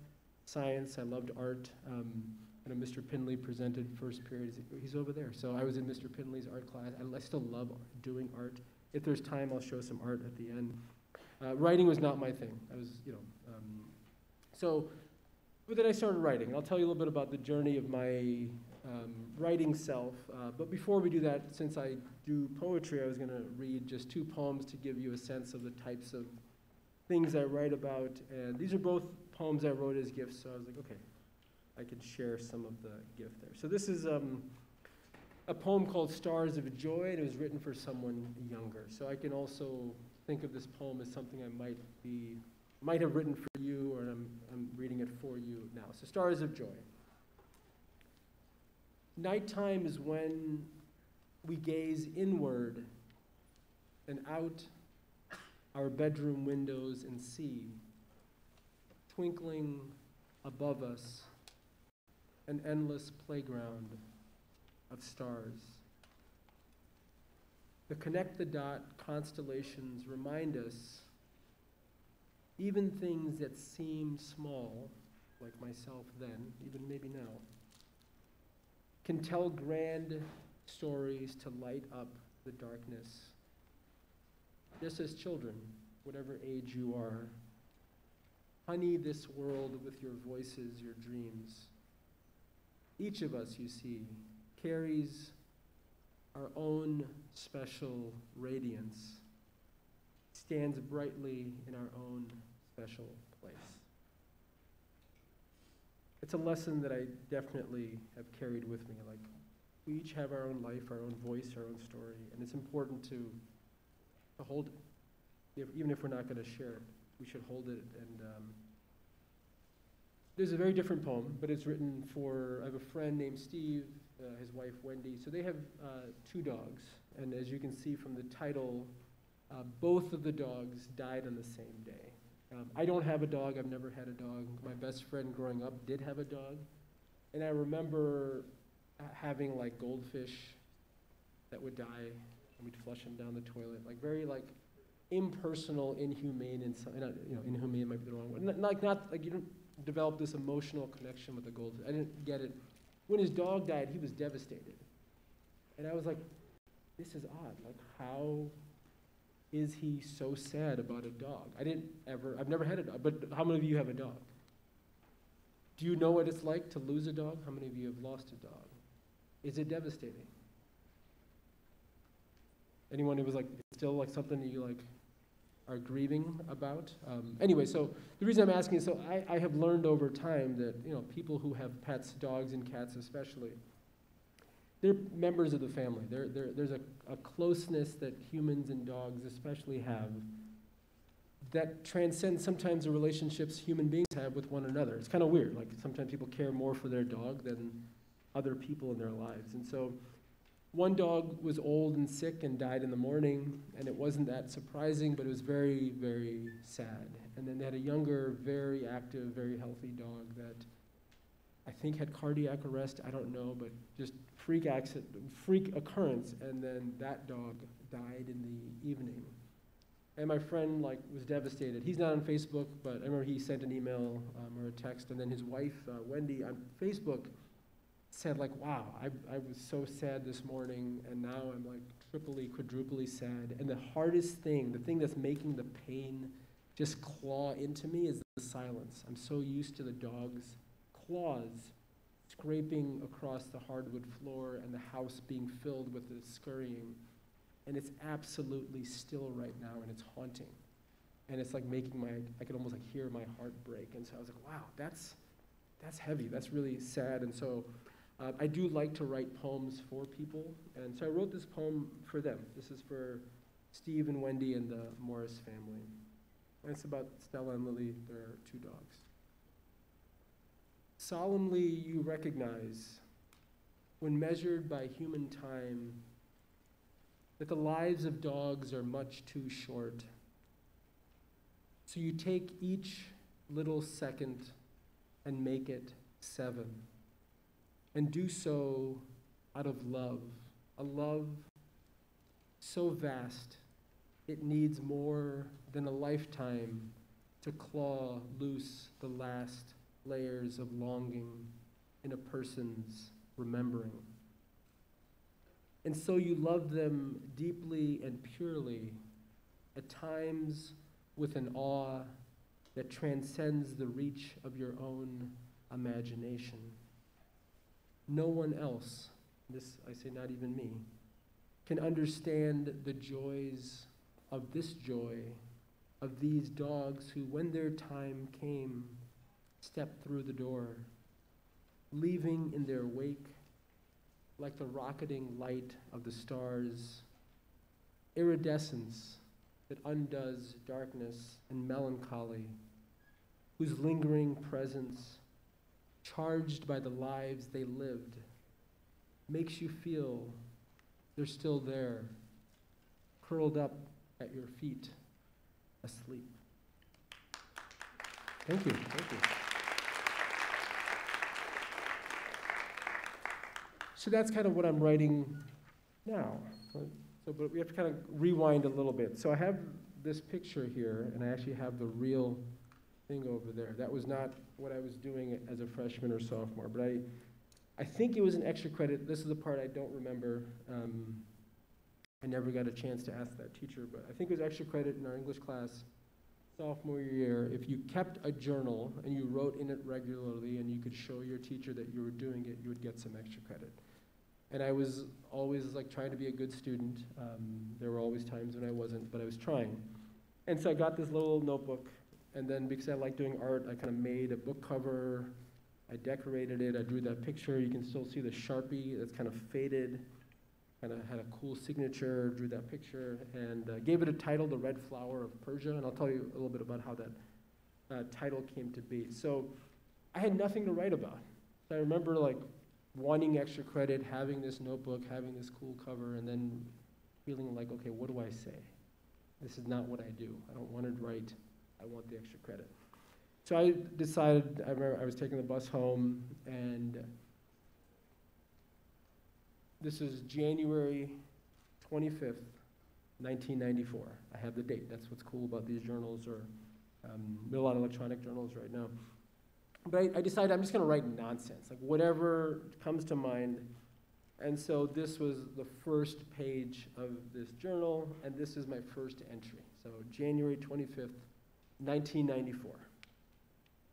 [SPEAKER 5] science. I loved art. I know Mr. Pinley presented first period. He's over there. So I was in Mr. Pinley's art class. I still love doing art. If there's time, I'll show some art at the end. Writing was not my thing. I was, but then I started writing. I'll tell you a little bit about the journey of my writing self. But before we do that, since I do poetry, I was going to read just 2 poems to give you a sense of the types of things I write about. And these are both poems I wrote as gifts, so I was like, okay, I can share some of the gift there. So this is a poem called Stars of Joy, and it was written for someone younger. So I can also think of this poem as something I might have written for you, or I'm reading it for you now. So Stars of Joy. Nighttime is when we gaze inward and out our bedroom windows and see, twinkling above us, an endless playground of stars. The connect-the-dot constellations remind us even things that seemed small, like myself then, even maybe now, can tell grand stories to light up the darkness. Just as children, whatever age you are, honey this world with your voices, your dreams. Each of us, you see, carries our own special radiance, stands brightly in our own special place. It's a lesson that I definitely have carried with me. Like, we each have our own life, our own voice, our own story, and it's important to hold it. Even if we're not going to share it, we should hold it. And there's a very different poem, but it's written for, I have a friend named Steve, his wife Wendy. So they have 2 dogs, and as you can see from the title, both of the dogs died on the same day. I don't have a dog. I've never had a dog. My best friend growing up did have a dog, and I remember having like goldfish that would die, and we'd flush them down the toilet, like very like impersonal, inhumane, and inhumane might be the wrong word. Not like you don't develop this emotional connection with the goldfish. I didn't get it. When his dog died, he was devastated, and I was like, this is odd. Like, how is he so sad about a dog? I've never had a dog, but how many of you have a dog? Do you know what it's like to lose a dog? How many of you have lost a dog? Is it devastating? Anyone who was like, it's still like something that you like are grieving about? Anyway, so the reason I'm asking is, so I have learned over time that, people who have pets, dogs and cats especially, they're members of the family. There's a closeness that humans and dogs especially have that transcends sometimes the relationships human beings have with one another. It's kind of weird. Like, sometimes people care more for their dog than other people in their lives. And so one dog was old and sick and died in the morning, and it wasn't that surprising, but it was very, very sad. And then they had a younger, very active, very healthy dog that I think had cardiac arrest, I don't know, but just freak occurrence, and then that dog died in the evening. And my friend was devastated. He's not on Facebook, but I remember he sent an email or a text, and then his wife, Wendy, on Facebook said wow, I was so sad this morning, and now I'm triply, quadruply sad. And the hardest thing, the thing that's making the pain just claw into me is the silence. I'm so used to the dog's claws scraping across the hardwood floor and the house being filled with the scurrying. And it's absolutely still right now, and it's haunting. And it's making I could almost hear my heart break. And so I was like, wow, that's heavy. That's really sad. And so I do like to write poems for people. And so I wrote this poem for them. This is for Steve and Wendy and the Morris family. And it's about Stella and Lily, their 2 dogs. Solemnly you recognize, when measured by human time, that the lives of dogs are much too short. So you take each little second and make it 7, and do so out of love, a love so vast it needs more than a lifetime to claw loose the last layers of longing in a person's remembering. And so you love them deeply and purely, at times with an awe that transcends the reach of your own imagination. No one else, this I say not even me, can understand the joys of this joy of these dogs who, when their time came, stepped through the door, leaving in their wake, like the rocketing light of the stars, iridescence that undoes darkness and melancholy, whose lingering presence, charged by the lives they lived, makes you feel they're still there, curled up at your feet, asleep. Thank you, thank you. So that's kind of what I'm writing now. But we have to kind of rewind a little bit. So I have this picture here, and I actually have the real thing over there. That was not what I was doing as a freshman or sophomore, but I think it was an extra credit. This is the part I don't remember. I never got a chance to ask that teacher, but I think it was extra credit in our English class sophomore year. If you kept a journal and you wrote in it regularly and you could show your teacher that you were doing it, you would get some extra credit. And I was always like trying to be a good student. There were always times when I wasn't, but I was trying. And so I got this little notebook, and then because I like doing art, I kind of made a book cover. I decorated it. I drew that picture. You can still see the Sharpie that's kind of faded. Kind of had a cool signature, drew that picture, and gave it a title, The Red Flower of Persia, and I'll tell you a little bit about how that title came to be. So I had nothing to write about. So I remember like wanting extra credit, having this notebook, having this cool cover, and then feeling like, okay, what do I say? This is not what I do. I don't want to write. I want the extra credit. So I decided, I remember I was taking the bus home, and this is January 25th, 1994. I have the date. That's what's cool about these journals, or there are a lot of electronic journals right now. But I decided I'm just going to write nonsense, like whatever comes to mind. And so this was the first page of this journal, and this is my first entry. So January 25th, 1994.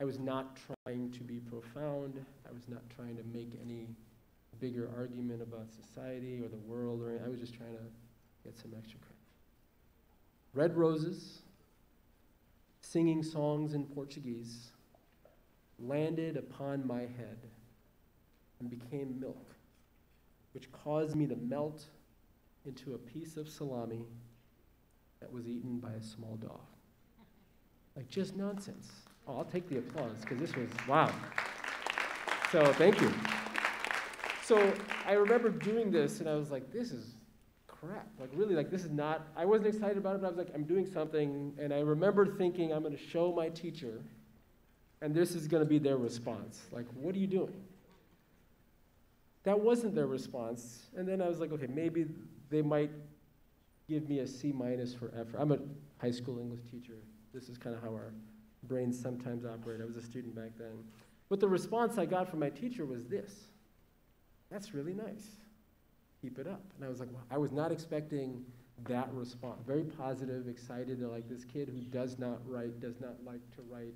[SPEAKER 5] I was not trying to be profound. I was not trying to make any bigger argument about society or the world, or I was just trying to get some extra credit. Red roses, singing songs in Portuguese, landed upon my head and became milk, which caused me to melt into a piece of salami that was eaten by a small dog. Like, just nonsense. Oh, I'll take the applause, because this was, wow. So, thank you. So, I remember doing this, and I was like, this is crap. Like, really, like, this is not, I wasn't excited about it, but I was like, I'm doing something, and I remember thinking, I'm going to show my teacher, and this is going to be their response. Like, what are you doing? That wasn't their response, and then I was like, okay, maybe they might give me a C- for effort. I'm a high school English teacher. This is kind of how our brains sometimes operate. I was a student back then. But the response I got from my teacher was this: that's really nice. Keep it up. And I was like, well, I was not expecting that response. Very positive, excited, like this kid who does not write, does not like to write,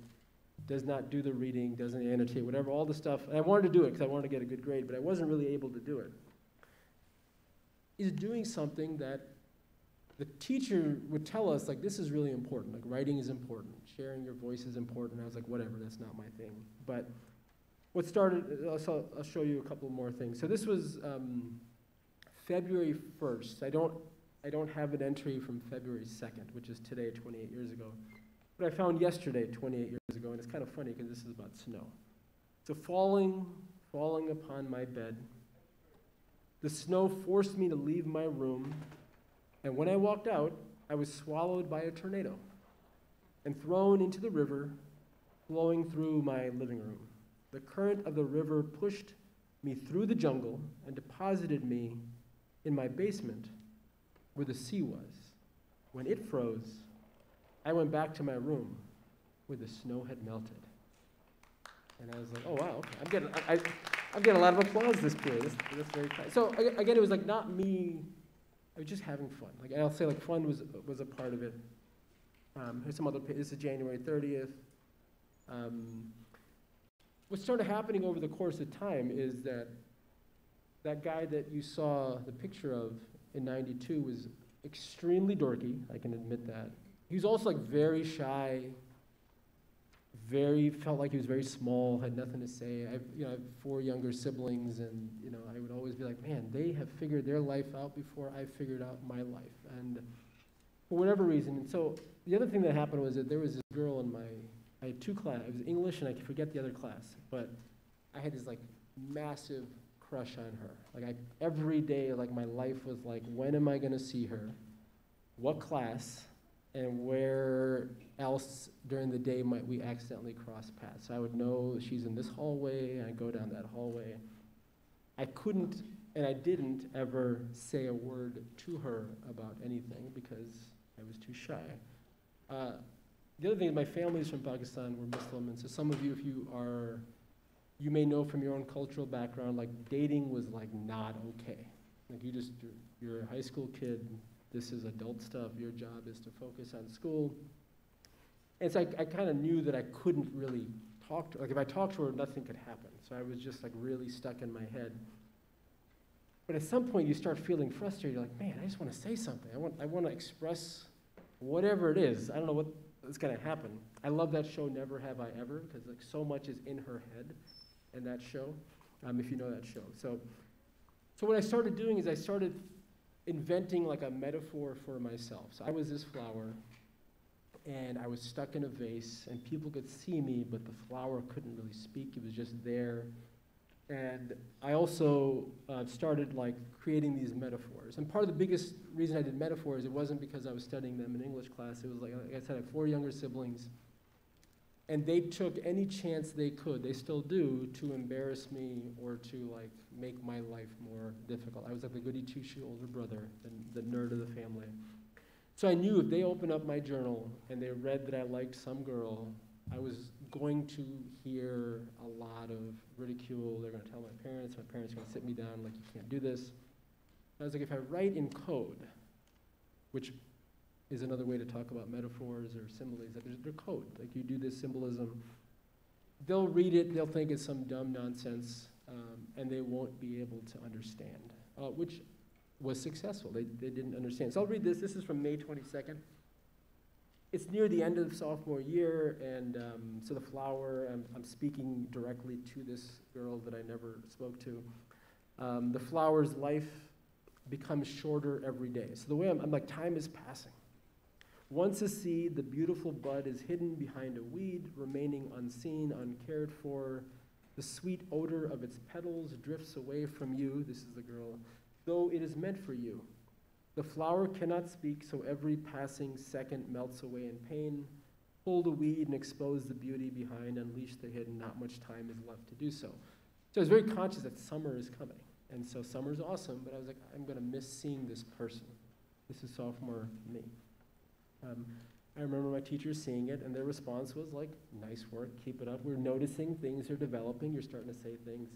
[SPEAKER 5] does not do the reading, doesn't annotate, whatever, all the stuff. And I wanted to do it because I wanted to get a good grade, but I wasn't really able to do it. Is doing something that the teacher would tell us, like, this is really important. Like, writing is important. Sharing your voice is important. I was like, whatever, that's not my thing. But what started, I'll show you a couple more things. So this was February 1st. I don't have an entry from February 2nd, which is today, 28 years ago. But I found yesterday, 28 years ago, and it's kind of funny because this is about snow. So falling upon my bed, the snow forced me to leave my room And when I walked out, I was swallowed by a tornado and thrown into the river flowing through my living room. The current of the river pushed me through the jungle and deposited me in my basement where the sea was. When it froze, I went back to my room where the snow had melted. And I was like, oh wow, okay. I'm getting a lot of applause this period. That's very kind. So again, it was like not me. I was just having fun. Like I'll say, like fun was a part of it. Here's some other. This is January 30th. What started happening over the course of time is that guy that you saw the picture of in '92 was extremely dorky. I can admit that. He was also like very shy. Felt like he was very small, had nothing to say. I have 4 younger siblings, and I would always be like, man, they have figured their life out before I figured out my life, and for whatever reason. And so the other thing that happened was that there was this girl in I had 2 classes. It was English, and I forget the other class, but I had this like massive crush on her. Like every day, like my life was like, when am I gonna see her? What class? And where else during the day might we accidentally cross paths? So I would know she's in this hallway, and I go down that hallway. I couldn't, and I didn't ever say a word to her about anything because I was too shy. The other thing is my family is from Pakistan, we're Muslim, and so some of you, if you may know from your own cultural background, like dating was like not okay. Like you're a high school kid, this is adult stuff, your job is to focus on school. And so I kind of knew that I couldn't really talk to her. Like if I talked to her, nothing could happen. So I was just like really stuck in my head. But at some point you start feeling frustrated. You're like, man, I just want to say something. I want to express whatever it is. I don't know what's going to happen. I love that show, Never Have I Ever, because like so much is in her head in that show, if you know that show. So what I started doing is I started inventing like a metaphor for myself. So I was this flower, and I was stuck in a vase, and people could see me, but the flower couldn't really speak. It was just there. And I also started like creating these metaphors. And part of the biggest reason I did metaphors, it wasn't because I was studying them in English class. It was like I said, I have 4 younger siblings, and they took any chance they could, they still do, to embarrass me or to like make my life more difficult. I was like the goody two-shoe older brother, the nerd of the family. So I knew if they opened up my journal and they read that I liked some girl, I was going to hear a lot of ridicule. They're going to tell my parents are going to sit me down like, you can't do this. I was like, if I write in code, which is another way to talk about metaphors or similes, that they're code. Like you do this symbolism, they'll read it, they'll think it's some dumb nonsense, and they won't be able to understand, which was successful. They didn't understand. So I'll read this. This is from May 22nd. It's near the end of sophomore year, and so the flower, I'm speaking directly to this girl that I never spoke to. The flower's life becomes shorter every day. So the way I'm like, time is passing. Once a seed, the beautiful bud is hidden behind a weed, remaining unseen, uncared for. The sweet odor of its petals drifts away from you, this is the girl, though it is meant for you. The flower cannot speak, so every passing second melts away in pain. Pull the weed and expose the beauty behind, unleash the hidden, not much time is left to do so. So I was very conscious that summer is coming. And so summer's awesome, but I was like, I'm gonna miss seeing this person. This is sophomore me. I remember my teachers seeing it, and their response was like, nice work, keep it up. We're noticing things are developing, you're starting to say things.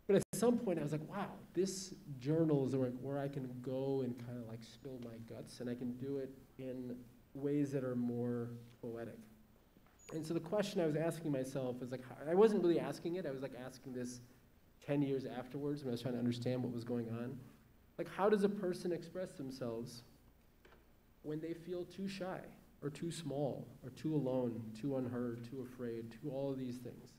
[SPEAKER 5] But at some point I was like, wow, this journal is where I can go and kind of like spill my guts, and I can do it in ways that are more poetic. And so the question I was asking myself is like, I wasn't really asking it, I was like asking this 10 years afterwards when I was trying to understand what was going on. Like, how does a person express themselves when they feel too shy, or too small, or too alone, too unheard, too afraid, too all of these things?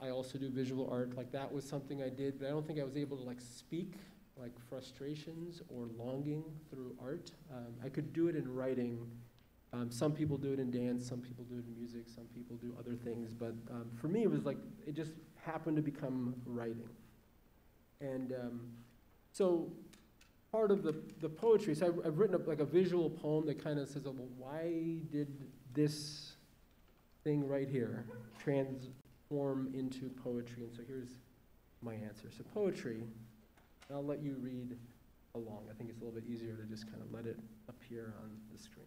[SPEAKER 5] I also do visual art. Like, that was something I did, but I don't think I was able to like speak like frustrations or longing through art. I could do it in writing. Some people do it in dance, some people do it in music, some people do other things, but for me it was like, it just happened to become writing. And so part of the poetry. So I've written like a visual poem that kind of says, oh, well, why did this thing right here transform into poetry? And so here's my answer. So poetry, and I'll let you read along. I think it's a little bit easier to just kind of let it appear on the screen.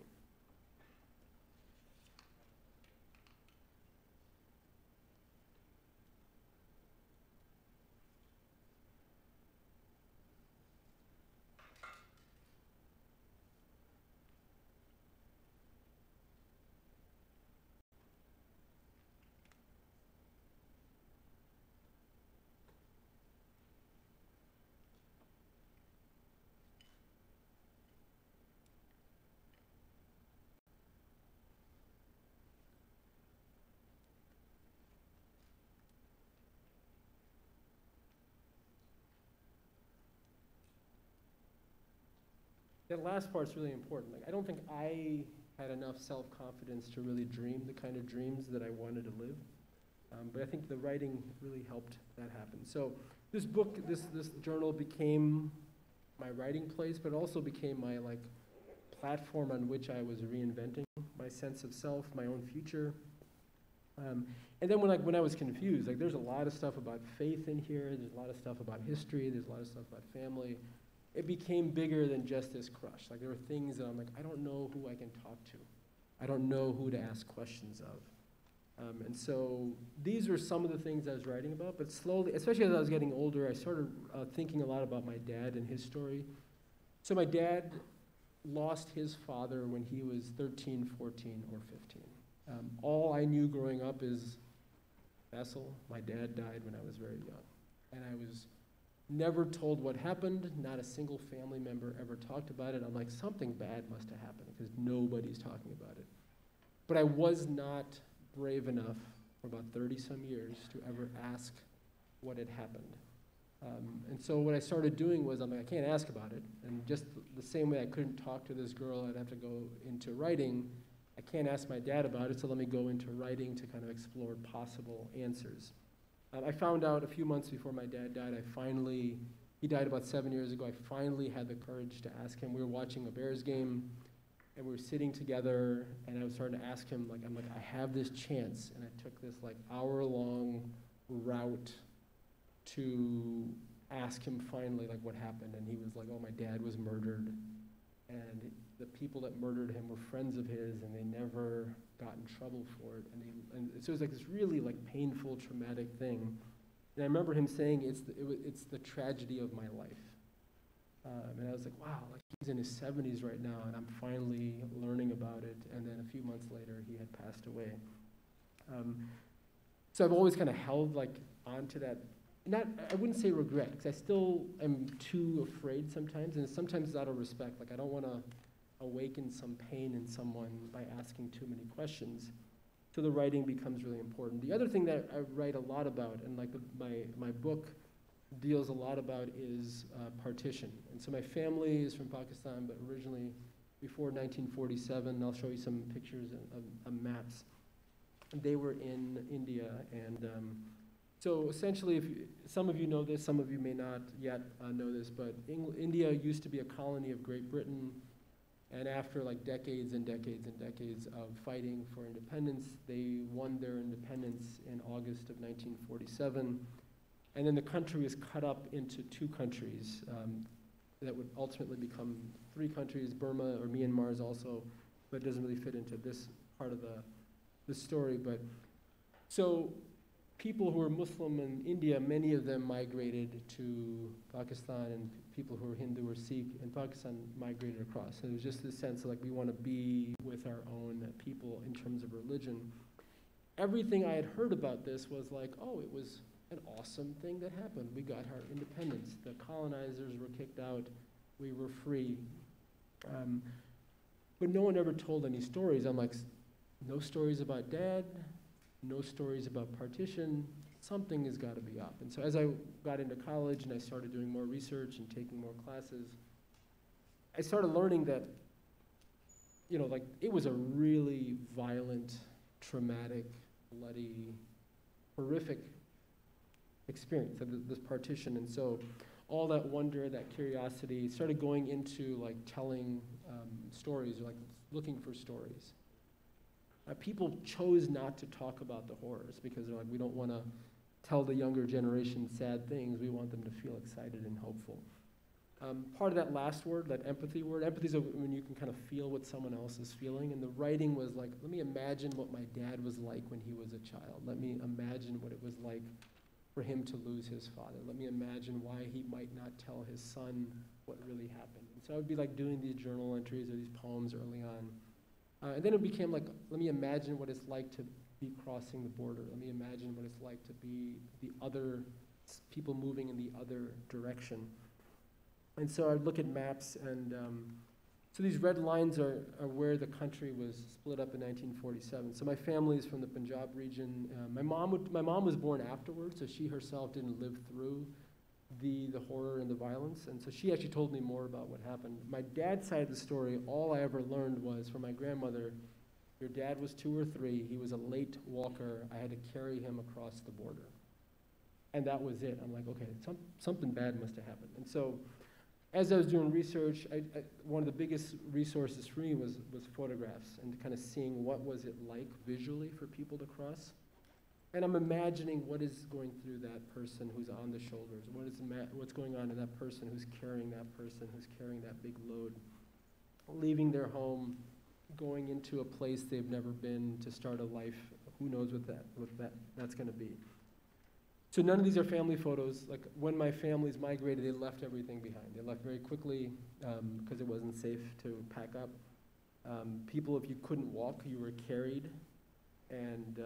[SPEAKER 5] That last part's really important. Like, I don't think I had enough self-confidence to really dream the kind of dreams that I wanted to live. But I think the writing really helped that happen. So this book, this journal became my writing place, but also became my like platform on which I was reinventing my sense of self, my own future. And then when I was confused, like there's a lot of stuff about faith in here, there's a lot of stuff about history, there's a lot of stuff about family. It became bigger than just this crush. Like there were things that I'm like, I don't know who I can talk to. I don't know who to ask questions of. And so these were some of the things I was writing about, but slowly, especially as I was getting older, I started thinking a lot about my dad and his story. So my dad lost his father when he was 13, 14, or 15. All I knew growing up is Feskel, my dad died when I was very young. And I was never told what happened. Not a single family member ever talked about it. I'm like, something bad must have happened because nobody's talking about it. But I was not brave enough for about 30-some years to ever ask what had happened. And so what I started doing was, I'm like, I can't ask about it. And just the same way I couldn't talk to this girl, I'd have to go into writing. I can't ask my dad about it, so let me go into writing to kind of explore possible answers. I found out a few months before my dad died, he died about 7 years ago, I finally had the courage to ask him. We were watching a Bears game, and we were sitting together, and I was starting to ask him, I'm like, I have this chance, and I took this like hour-long route to ask him finally like what happened, and he was like, oh, my dad was murdered, and the people that murdered him were friends of his, and they never got in trouble for it, and so it was like this really like painful, traumatic thing, and I remember him saying, it's the tragedy of my life. And I was like, wow, like he's in his 70s right now, and I'm finally learning about it. And then a few months later, he had passed away. So I've always kind of held like onto that. I wouldn't say regret, because I still am too afraid sometimes, and sometimes it's out of respect. Like I don't want to awaken some pain in someone by asking too many questions. So the writing becomes really important. The other thing that I write a lot about, and like my book deals a lot about, is partition. And so my family is from Pakistan, but originally before 1947, I'll show you some pictures of maps. They were in India, and so essentially, some of you know this, some of you may not yet know this, but India used to be a colony of Great Britain, and after like decades and decades and decades of fighting for independence, they won their independence in August of 1947. And then the country was cut up into two countries that would ultimately become three countries. Burma or Myanmar is also, but it doesn't really fit into this part of the story. But so people who were Muslim in India, many of them migrated to Pakistan, and people who were Hindu or Sikh in Pakistan migrated across. So it was just this sense of like we want to be with our own people in terms of religion. Everything I had heard about this was like, oh, it was an awesome thing that happened. We got our independence. The colonizers were kicked out. We were free. But no one ever told any stories. I'm like, no stories about Dad, no stories about partition. Something has got to be up. And so as I got into college and I started doing more research and taking more classes, I started learning that, like it was a really violent, traumatic, bloody, horrific experience of this partition. And so all that wonder, that curiosity, started going into like telling stories, or like looking for stories. People chose not to talk about the horrors because they're like, we don't want to tell the younger generation sad things. We want them to feel excited and hopeful. Part of that last word, that empathy word, empathy is when you can kind of feel what someone else is feeling. And the writing was like, let me imagine what my dad was like when he was a child. Let me imagine what it was like for him to lose his father. Let me imagine why he might not tell his son what really happened. And so I would be like doing these journal entries or these poems early on. And then it became like, let me imagine what it's like to be crossing the border. Let me imagine what it's like to be the other, people moving in the other direction. And so I'd look at maps, and so these red lines are where the country was split up in 1947. So my family is from the Punjab region. My mom was born afterwards, so she herself didn't live through the horror and the violence, and so she actually told me more about what happened. My dad's side of the story, all I ever learned was from my grandmother, your dad was 2 or 3, he was a late walker, I had to carry him across the border. And that was it. I'm like, okay, something bad must have happened. And so as I was doing research, one of the biggest resources for me was photographs and kind of seeing what was it like visually for people to cross. And I'm imagining what is going through that person who's on the shoulders, what's going on in that person who's carrying that big load, leaving their home, going into a place they've never been to start a life. Who knows what that's going to be. So none of these are family photos. Like when my families migrated, they left everything behind. They left very quickly because it wasn't safe to pack up. People, if you couldn't walk, you were carried. And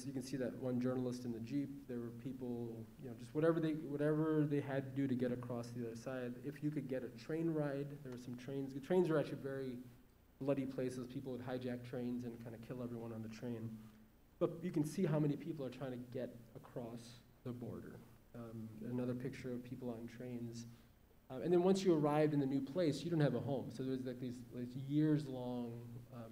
[SPEAKER 5] you can see that one journalist in the Jeep. There were people, just whatever they had to do to get across the other side. If you could get a train ride, there were some trains. The trains were actually very bloody places. People would hijack trains and kind of kill everyone on the train. But you can see how many people are trying to get across the border. Another picture of people on trains. And then once you arrived in the new place, you don't have a home. So there's like these years-long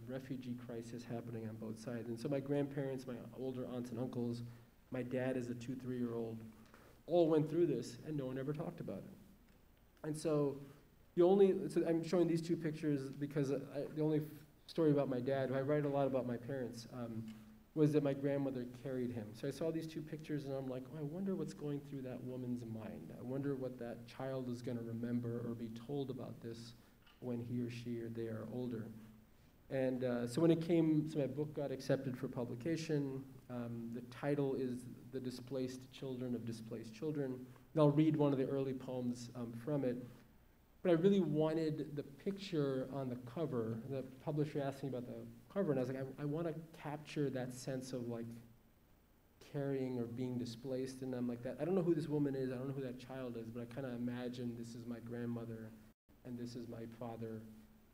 [SPEAKER 5] refugee crisis happening on both sides. And so my grandparents, my older aunts and uncles, my dad as a 2, 3-year-old, all went through this, and no one ever talked about it. And so I'm showing these 2 pictures because the only story about my dad, I write a lot about my parents, was that my grandmother carried him. So I saw these 2 pictures, and I'm like, oh, I wonder what's going through that woman's mind. I wonder what that child is going to remember or be told about this when he or she or they are older. And so when my book got accepted for publication. The title is The Displaced Children of Displaced Children. And I'll read one of the early poems from it. But I really wanted the picture on the cover. The publisher asked me about the cover, and I was like, I want to capture that sense of like carrying or being displaced. And I'm like, I don't know who this woman is, I don't know who that child is, but I kind of imagine this is my grandmother and this is my father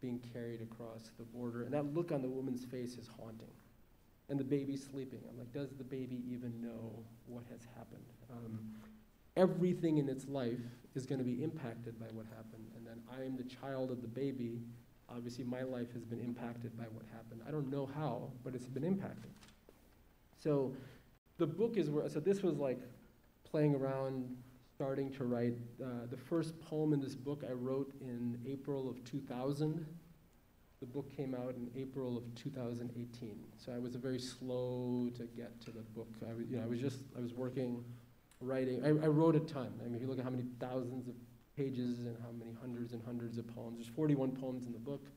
[SPEAKER 5] being carried across the border. And that look on the woman's face is haunting. And the baby's sleeping. I'm like, does the baby even know what has happened? Everything in its life is going to be impacted by what happened. And then I am the child of the baby. Obviously, my life has been impacted by what happened. I don't know how, but it's been impacted. So the book is where, so this was like playing around, starting to write. The first poem in this book I wrote in April of 2000. The book came out in April of 2018. So I was very slow to get to the book. I was working, writing. I wrote a ton. I mean, if you look at how many thousands of pages and how many hundreds and hundreds of poems. There's 41 poems in the book.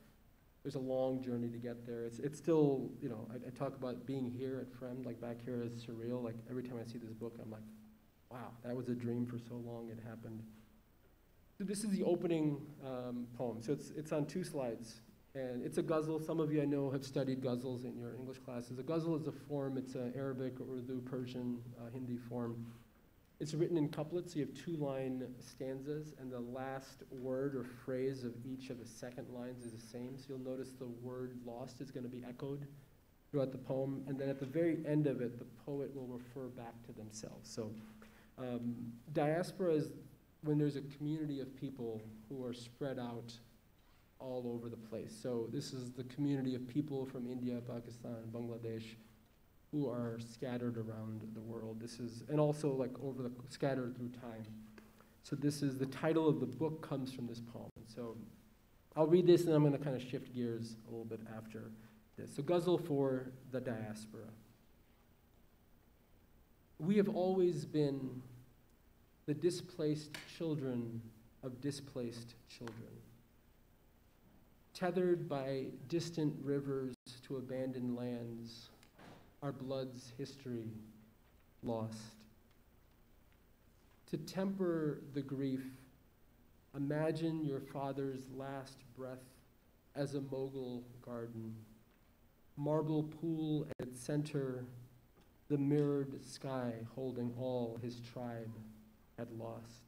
[SPEAKER 5] There's a long journey to get there. It's still, I talk about being here at Fremd, like back here is surreal. Like every time I see this book, I'm like, wow, that was a dream for so long, it happened. So this is the opening poem. So it's on 2 slides. And it's a ghazal. Some of you I know have studied ghazals in your English classes. A ghazal is a form. It's an Arabic, Urdu, Persian, Hindi form. It's written in couplets. So you have 2-line stanzas, and the last word or phrase of each of the second lines is the same. So you'll notice the word lost is going to be echoed throughout the poem. And then at the very end of it, the poet will refer back to themselves. So diaspora is when there's a community of people who are spread out all over the place. So this is the community of people from India, Pakistan, Bangladesh, who are scattered around the world. And also like scattered through time. So this is, the title of the book comes from this poem. So I'll read this and I'm going to kind of shift gears a little bit after this. So Ghazal for the Diaspora. We have always been the displaced children of displaced children, tethered by distant rivers to abandoned lands, our blood's history lost. To temper the grief, imagine your father's last breath as a Mughal garden, marble pool at its center, the mirrored sky holding all his tribe had lost.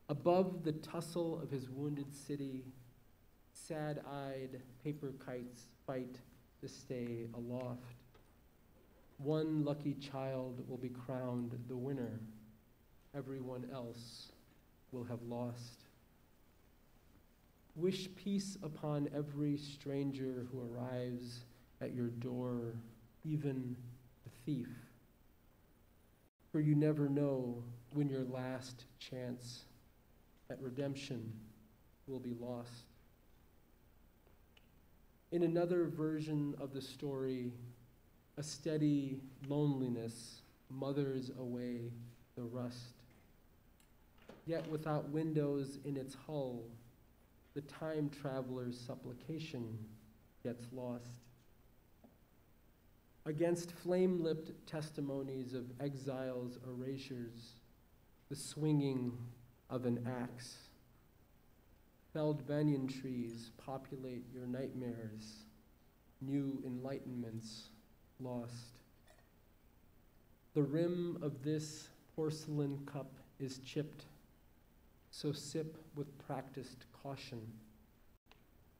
[SPEAKER 5] Above the tussle of his wounded city, sad-eyed paper kites fight to stay aloft. One lucky child will be crowned the winner. Everyone else will have lost. Wish peace upon every stranger who arrives at your door, even the thief. For you never know when your last chance at redemption will be lost. In another version of the story, a steady loneliness mothers away the rust. Yet without windows in its hull, the time traveler's supplication gets lost. Against flame-lipped testimonies of exile's erasures, the swinging of an axe. Felled banyan trees populate your nightmares, new enlightenments lost. The rim of this porcelain cup is chipped, so sip with practiced caution.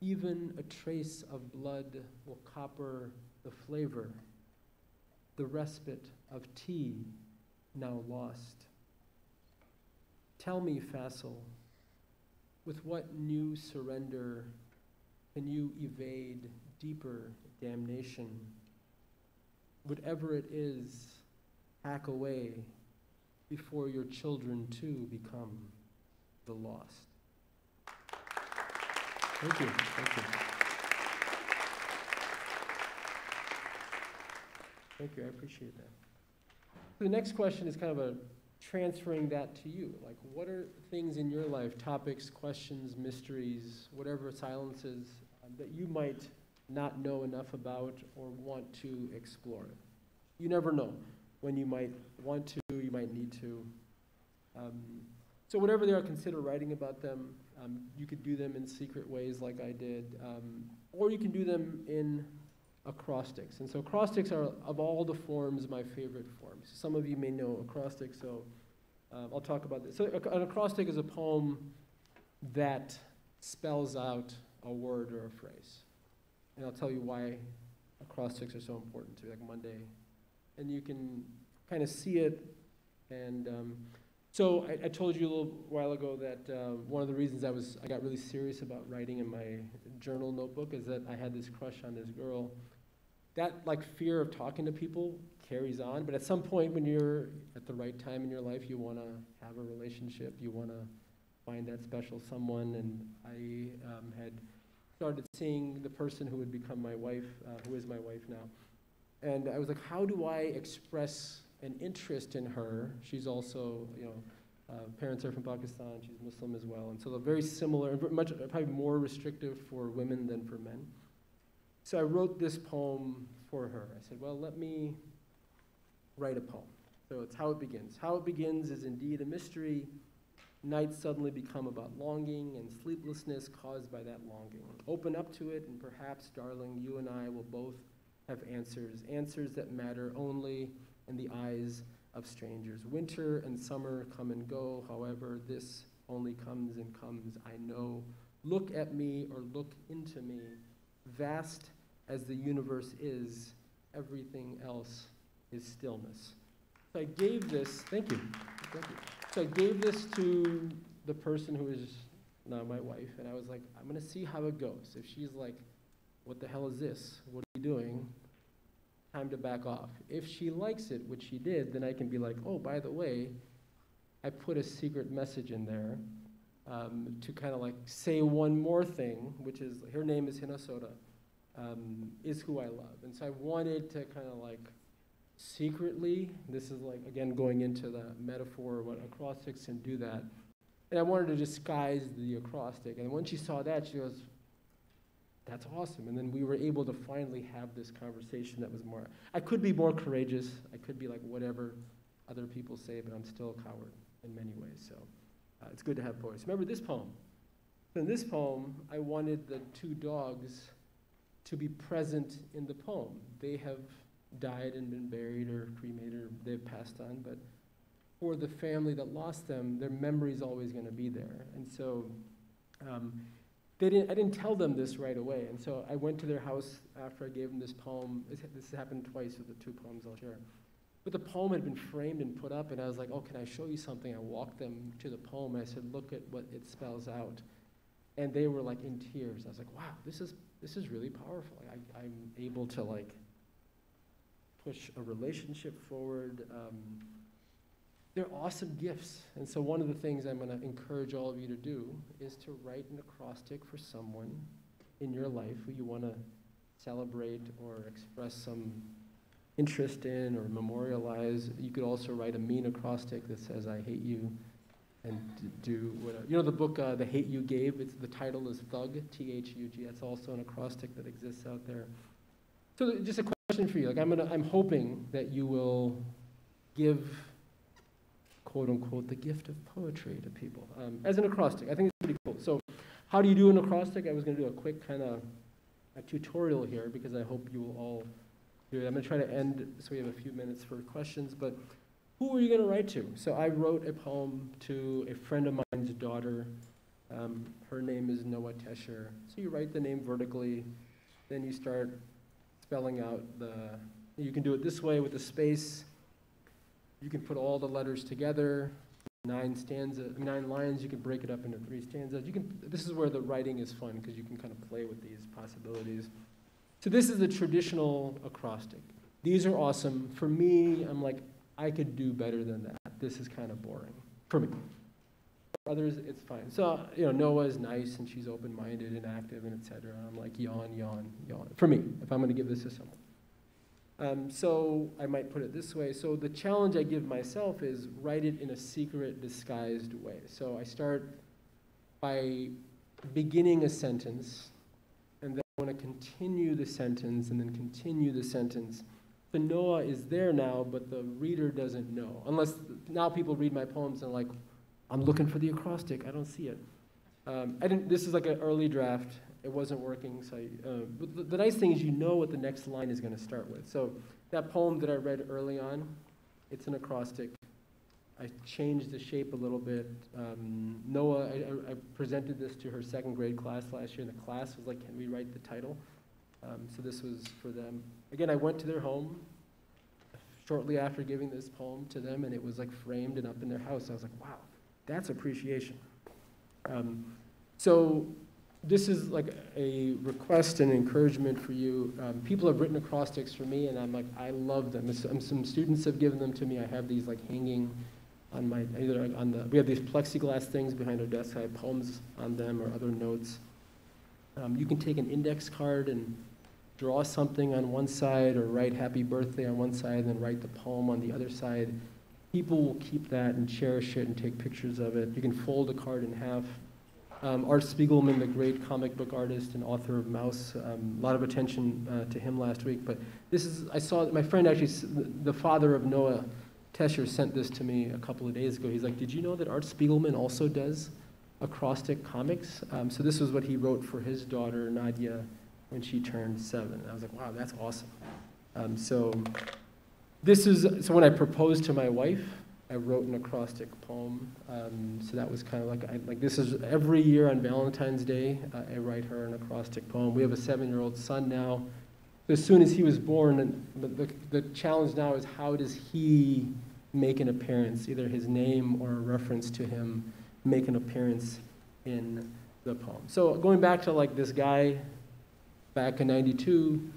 [SPEAKER 5] Even a trace of blood will copper the flavor, the respite of tea now lost. Tell me, Faso, with what new surrender can you evade deeper damnation? Whatever it is, hack away before your children too become the lost. Thank you. Thank you. Thank you. I appreciate that. The next question is kind of a transferring that to you. Like, what are things in your life, topics, questions, mysteries, whatever silences that you might not know enough about or want to explore? You never know when you might want to, you might need to. So whatever they are, consider writing about them. You could do them in secret ways like I did, or you can do them in acrostics. And so acrostics are, of all the forms, my favorite forms. Some of you may know acrostics, so I'll talk about this. So an acrostic is a poem that spells out a word or a phrase. And I'll tell you why acrostics are so important to me, like Monday. And you can kind of see it. And so I told you a little while ago that one of the reasons I got really serious about writing in my journal notebook is that I had this crush on this girl. That like fear of talking to people carries on, but at some point when you're at the right time in your life, you want to have a relationship, you want to find that special someone, and I had started seeing the person who would become my wife, who is my wife now. And I was like, how do I express an interest in her? She's also, parents are from Pakistan, she's Muslim as well, and so they're very similar, and much probably more restrictive for women than for men. So I wrote this poem for her. I said, well, let me write a poem. So it's how it begins. How it begins is indeed a mystery. Nights suddenly become about longing and sleeplessness caused by that longing. Open up to it, and perhaps, darling, you and I will both have answers that matter only in the eyes of strangers. Winter and summer come and go, however, this only comes and comes, I know. Look at me or look into me. Vast as the universe is, everything else is stillness. So I gave this, thank you. So I gave this to the person who is now my wife, and I was like, I'm gonna see how it goes. If she's like, what the hell is this? What are you doing? Time to back off. If she likes it, which she did, then I can be like, oh, by the way, I put a secret message in there to kind of like say one more thing, which is, her name is Hinasoda, is who I love. And so I wanted to kind of like secretly, this is like, again, going into the metaphor, what acrostics can do that. And I wanted to disguise the acrostic. And when she saw that, she goes, that's awesome. And then we were able to finally have this conversation that was more, I could be more courageous. I could be like whatever other people say, but I'm still a coward in many ways. So it's good to have poetry. Remember this poem. In this poem, I wanted the two dogs to be present in the poem. They have died and been buried or cremated, or they've passed on, but for the family that lost them, their memory's always going to be there. And so I didn't tell them this right away. And so I went to their house after I gave them this poem. This happened twice with the two poems I'll share. But the poem had been framed and put up, and I was like, oh, can I show you something? I walked them to the poem, and I said, look at what it spells out. And they were like in tears. I was like, wow, this is really powerful. I'm able to like push a relationship forward. They're awesome gifts. And so one of the things I'm going to encourage all of you to do is to write an acrostic for someone in your life who you want to celebrate or express some interest in or memorialize. You could also write a mean acrostic that says, I hate you, and do whatever. You know the book, The Hate You Gave? The title is Thug, T-H-U-G. That's also an acrostic that exists out there. So just a question for you. Like I'm hoping that you will give, quote unquote, the gift of poetry to people as an acrostic. I think it's pretty cool. So how do you do an acrostic? I was going to do a quick kind of a tutorial here because I hope you will all do it. I'm going to try to end so we have a few minutes for questions, but who are you going to write to? So I wrote a poem to a friend of mine's daughter. Her name is Noah Tesher. So you write the name vertically, then you start spelling out you can do it this way with a space. You can put all the letters together, 9 lines. You can break it up into 3 stanzas. This is where the writing is fun because you can kind of play with these possibilities. So this is the traditional acrostic. These are awesome. For me, I'm like, I could do better than that. This is kind of boring for me. For others, it's fine. So, Noah is nice and she's open-minded and active and et cetera. I'm like, yawn, yawn, yawn. For me, if I'm going to give this to someone. So I might put it this way. So the challenge I give myself is write it in a secret, disguised way. So I start by beginning a sentence, and then I want to continue the sentence, and then continue the sentence. The Noah is there now, but the reader doesn't know. Unless now people read my poems and like, I'm looking for the acrostic. I don't see it. This is like an early draft. It wasn't working. So but the nice thing is you know what the next line is going to start with. So that poem that I read early on, it's an acrostic. I changed the shape a little bit. Noah, I presented this to her 2nd grade class last year, and the class was like, can we write the title? So this was for them. Again, I went to their home shortly after giving this poem to them, and it was like framed and up in their house. I was like, wow, that's appreciation. So this is like a request and encouragement for you. People have written acrostics for me, and I'm like, I love them. Some students have given them to me. I have these like hanging on my, we have these plexiglass things behind our desk. I have poems on them or other notes. You can take an index card and draw something on one side or write happy birthday on one side and then write the poem on the other side. People will keep that and cherish it and take pictures of it. You can fold a card in half. Art Spiegelman, the great comic book artist and author of Mouse, a lot of attention to him last week. But this is, I saw, my friend actually, the father of Noah Tesher sent this to me a couple of days ago. He's like, did you know that Art Spiegelman also does acrostic comics? So this was what he wrote for his daughter, Nadia, when she turned 7. And I was like, wow, that's awesome. So when I proposed to my wife, I wrote an acrostic poem. So that was kind of like this is every year on Valentine's Day, I write her an acrostic poem. We have a 7-year-old son now. As soon as he was born, the challenge now is how does he make an appearance, either his name or a reference to him, make an appearance in the poem. So going back to like this guy back in '92,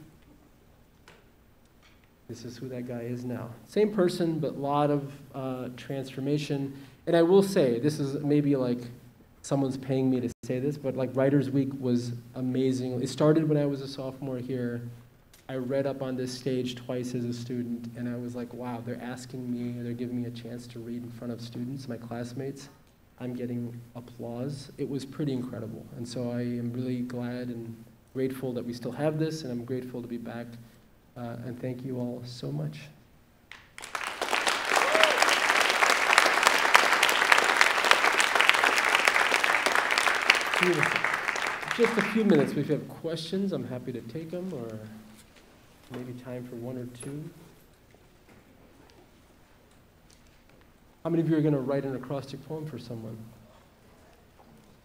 [SPEAKER 5] this is who that guy is now. Same person, but a lot of transformation. And I will say, this is maybe like someone's paying me to say this, but like Writers Week was amazing. It started when I was a sophomore here. I read up on this stage twice as a student, and I was like, wow, they're asking me, they're giving me a chance to read in front of students, my classmates. I'm getting applause. It was pretty incredible. And so I am really glad and grateful that we still have this, and I'm grateful to be back. And thank you all so much. Just a few minutes. If you have questions, I'm happy to take them, or maybe time for one or two. How many of you are going to write an acrostic poem for someone?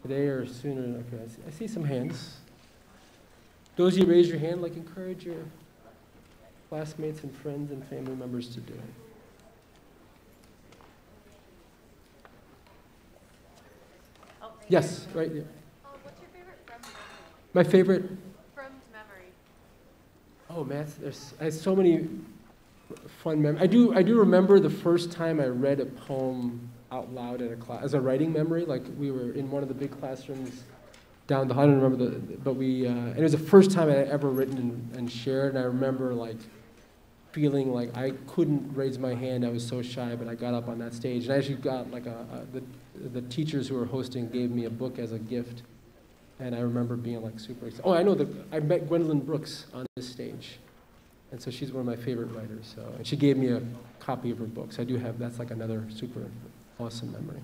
[SPEAKER 5] Today or sooner? Okay, I see some hands. Those of you raise your hand, like encourage your classmates and friends and family members to do it.
[SPEAKER 2] Oh,
[SPEAKER 5] Yes, right there.
[SPEAKER 6] What's your favorite Fremd memory?
[SPEAKER 5] My favorite.
[SPEAKER 6] Fremd memory.
[SPEAKER 5] Oh man, I have so many fun memories. I do remember the first time I read a poem out loud in a class as a writing memory. Like we were in one of the big classrooms down the hall. I don't remember but we and it was the first time I had ever written and shared. And I remember like feeling like I couldn't raise my hand. I was so shy, but I got up on that stage, and I actually got like the teachers who were hosting gave me a book as a gift. And I remember being like super excited. Oh, I know I met Gwendolyn Brooks on this stage. And so she's one of my favorite writers. So, and she gave me a copy of her book. So I do have, that's like another super awesome memory.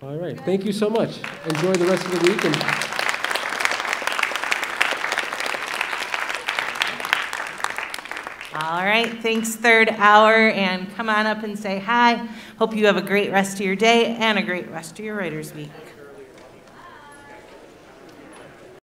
[SPEAKER 5] All right. Thank you so much. Enjoy the rest of the week.
[SPEAKER 2] All right, thanks, third hour, and come on up and say hi. Hope you have a great rest of your day and a great rest of your Writers Week.